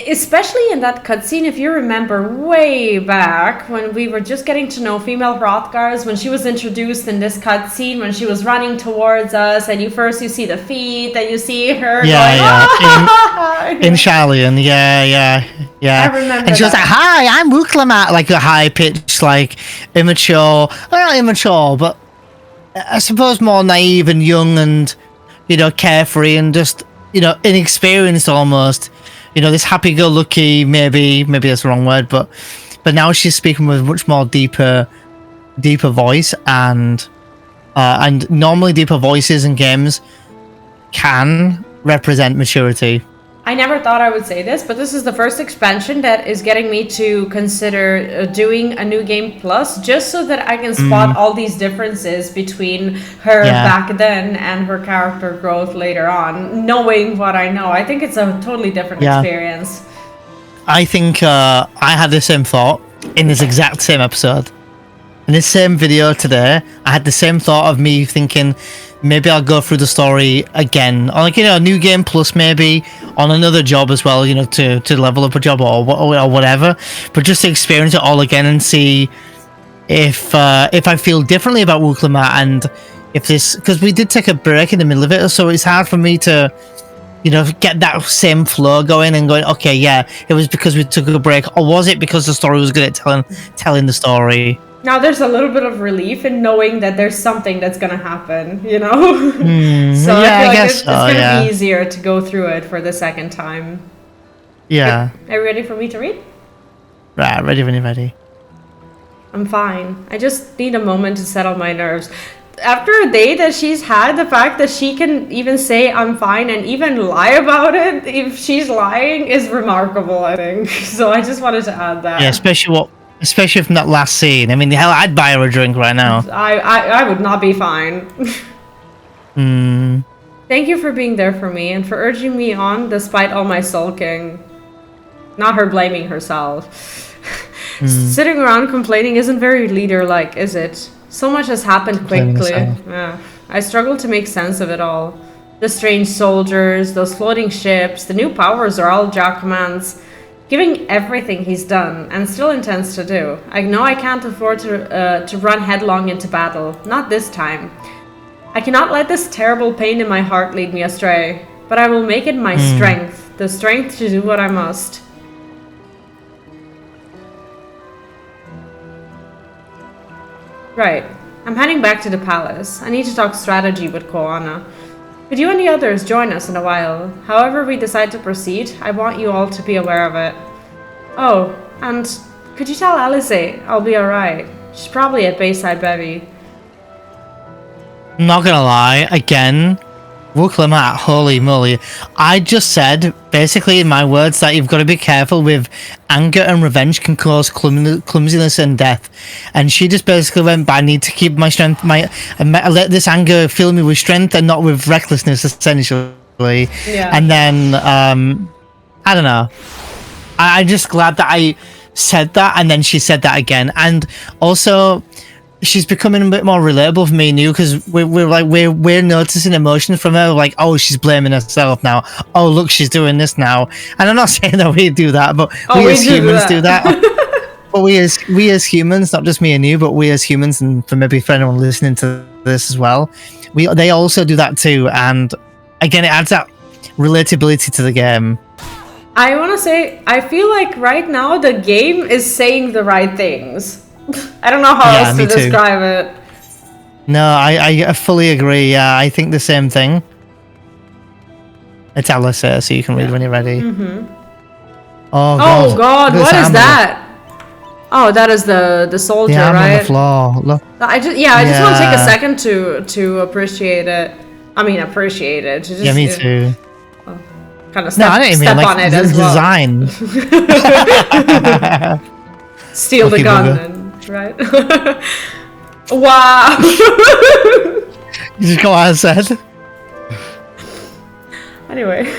especially in that cutscene. If you remember way back when we were just getting to know female Hrothgars, when she was introduced in this cutscene, when she was running towards us, and you see the feet, then you see her going, in Shallian, yeah. I remember. And she was like, "Hi, I'm Wukalamat," like a high pitched, like immature, well, not immature, but I suppose more naive and young and, you know, carefree and just, you know, inexperienced almost. You know, this happy-go-lucky, maybe that's the wrong word, but now she's speaking with a much more deeper voice, and normally deeper voices in games can represent maturity. I never thought I would say this, but this is the first expansion that is getting me to consider doing a new game plus, just so that I can spot all these differences between her back then and her character growth later on, knowing what I know. I think it's a totally different experience. I think I had the same thought in this exact same episode. In this same video today, I had the same thought of me thinking, maybe I'll go through the story again, or like, you know, a new game plus, maybe on another job as well, you know, to level up a job or whatever, but just to experience it all again and see if I feel differently about Wukalamat, and if this, because we did take a break in the middle of it, so it's hard for me to, you know, get that same flow going and going, okay, yeah, it was because we took a break, or was it because the story was good at telling the story? Now there's a little bit of relief in knowing that there's something that's gonna happen, you know? So I feel like it's gonna be easier to go through it for the second time. Yeah. Are you ready for me to read? Right, ready when you're ready. I'm fine. I just need a moment to settle my nerves. After a day that she's had, the fact that she can even say I'm fine and even lie about it, if she's lying, is remarkable, I think. So I just wanted to add that. Yeah, especially from that last scene. I mean, hell, I'd buy her a drink right now. I would not be fine. Thank you for being there for me and for urging me on despite all my sulking. Not her blaming herself. Sitting around complaining isn't very leader-like, is it? So much has happened quickly. Yeah. I struggle to make sense of it all. The strange soldiers, those floating ships, the new powers are all Jacquemin's. Giving everything he's done and still intends to do. I know I can't afford to run headlong into battle. Not this time. I cannot let this terrible pain in my heart lead me astray. But I will make it my strength. The strength to do what I must. Right. I'm heading back to the palace. I need to talk strategy with Koana. Could you and the others join us in a while? However we decide to proceed, I want you all to be aware of it. Oh, and could you tell Eorzea I'll be alright? She's probably at Bayside Bevy. I'm not gonna lie, again, Wukalamat, holy moly. I just said, basically in my words, that you've got to be careful with anger and revenge can cause clumsiness and death. And she just basically went, I need to keep my strength, let this anger fill me with strength and not with recklessness, essentially. Yeah. And then, I don't know. I'm just glad that I said that, and then she said that again, and also she's becoming a bit more relatable for me and you, because we're noticing emotions from her, like, oh, she's blaming herself now. Oh, look, she's doing this now. And I'm not saying that we do that, but we as humans do that. But we as humans, not just me and you, but we as humans, and for anyone listening to this as well, they also do that too. And again, it adds that relatability to the game. I want to say, I feel like right now the game is saying the right things. I don't know how else to describe it. No, I fully agree. Yeah, I think the same thing. It's Alice here, so you can read when you're ready. Oh God! What is that? Oh, that is the soldier, right? On the floor. Look. I just want to take a second to appreciate it. I mean, appreciate it. Just, yeah, me too. Kind of step on it as well. Design. Steal the gun, and, right? Wow. You just go as I said. Anyway.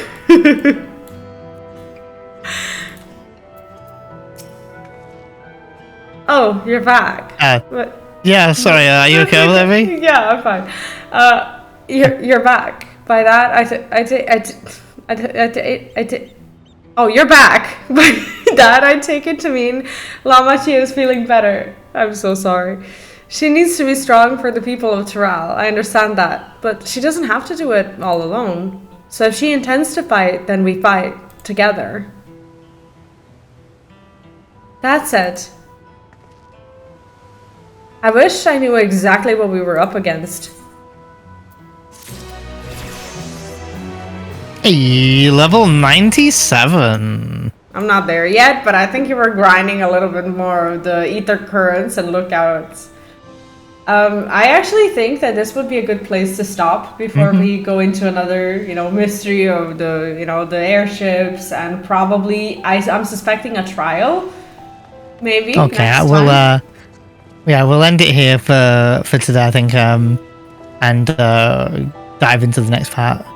Oh, you're back. Yeah, sorry. Are you okay with me? Yeah, I'm fine. You're back. By that, Oh, you're back. By that, I take it to mean Lamachi is feeling better. I'm so sorry. She needs to be strong for the people of Tural. I understand that, but she doesn't have to do it all alone. So if she intends to fight, then we fight together. That said, I wish I knew exactly what we were up against. Hey, level 97. I'm not there yet, but I think you were grinding a little bit more of the ether currents and lookouts. I actually think that this would be a good place to stop before we go into another, mystery of the, the airships, and probably I'm suspecting a trial. Maybe. Okay, we'll end it here for today, I think, and dive into the next part.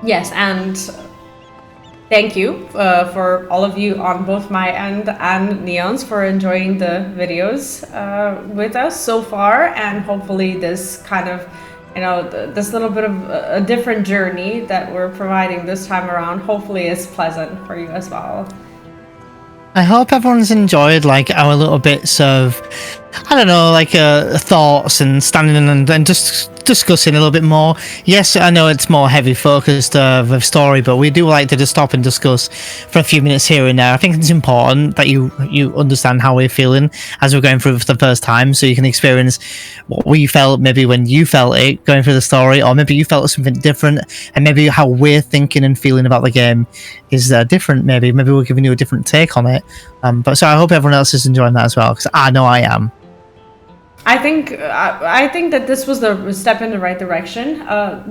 Yes, and thank you for all of you on both my end and Neon's for enjoying the videos with us so far, and hopefully this kind of, this little bit of a different journey that we're providing this time around, hopefully is pleasant for you as well. I hope everyone's enjoyed our little bits of, thoughts and standing and just discussing a little bit more. Yes, I know it's more heavy focused of a story, but we do like to just stop and discuss for a few minutes here and there. I think it's important that you understand how we're feeling as we're going through it for the first time, so you can experience what we felt maybe when you felt it going through the story, or maybe you felt something different, and maybe how we're thinking and feeling about the game is different. Maybe we're giving you a different take on it. But so I hope everyone else is enjoying that as well, because I know I am. I think that this was the step in the right direction,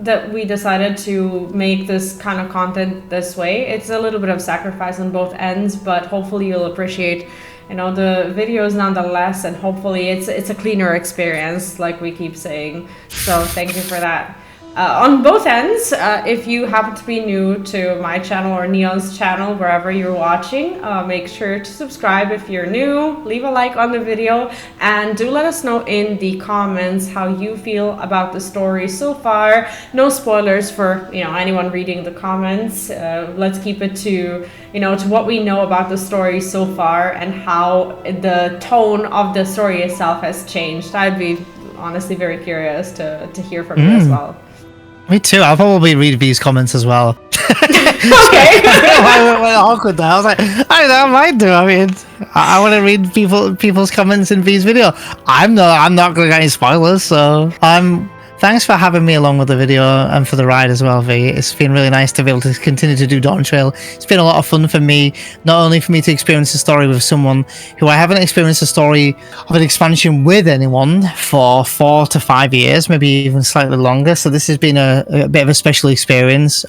that we decided to make this kind of content this way. It's a little bit of sacrifice on both ends, but hopefully you'll appreciate, the videos nonetheless, and hopefully it's a cleaner experience, like we keep saying. So thank you for that. On both ends, if you happen to be new to my channel or Neon's channel, wherever you're watching, make sure to subscribe if you're new, leave a like on the video, and do let us know in the comments how you feel about the story so far. No spoilers for anyone reading the comments. Let's keep it to to what we know about the story so far and how the tone of the story itself has changed. I'd be honestly very curious to hear from you as well. Me too. I'll probably read Vee's comments as well. Okay. I went awkward there. I was like, I might do. I mean, I want to read people's comments in Vee's video. I'm not going to get any spoilers. So thanks for having me along with the video and for the ride as well, Vee. It's been really nice to be able to continue to do Dawntrail. It's been a lot of fun for me, not only for me to experience a story with someone who I haven't experienced a story of an expansion with anyone for 4 to 5 years, maybe even slightly longer. So this has been a bit of a special experience.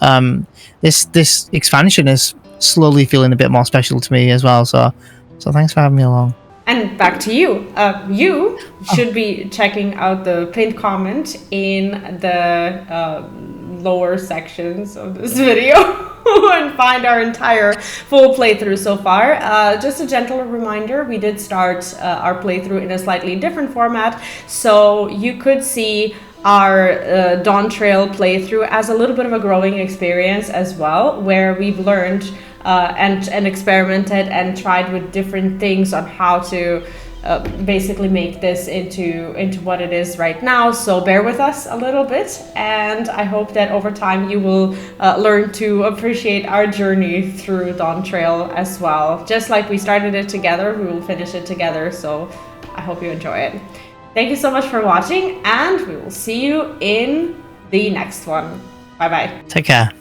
This expansion is slowly feeling a bit more special to me as well. So thanks for having me along. And back to you. You should be checking out the pinned comment in the lower sections of this video. and find our entire full playthrough so far. Just a gentle reminder, we did start our playthrough in a slightly different format, so you could see our Dawntrail playthrough as a little bit of a growing experience as well, where we've learned and experimented and tried with different things on how to basically make this into what it is right now. So bear with us a little bit, and I hope that over time you will learn to appreciate our journey through Dawntrail as well. Just like we started it together, we will finish it together, so I hope you enjoy it. Thank you so much for watching, and we will see you in the next one. Bye bye. Take care.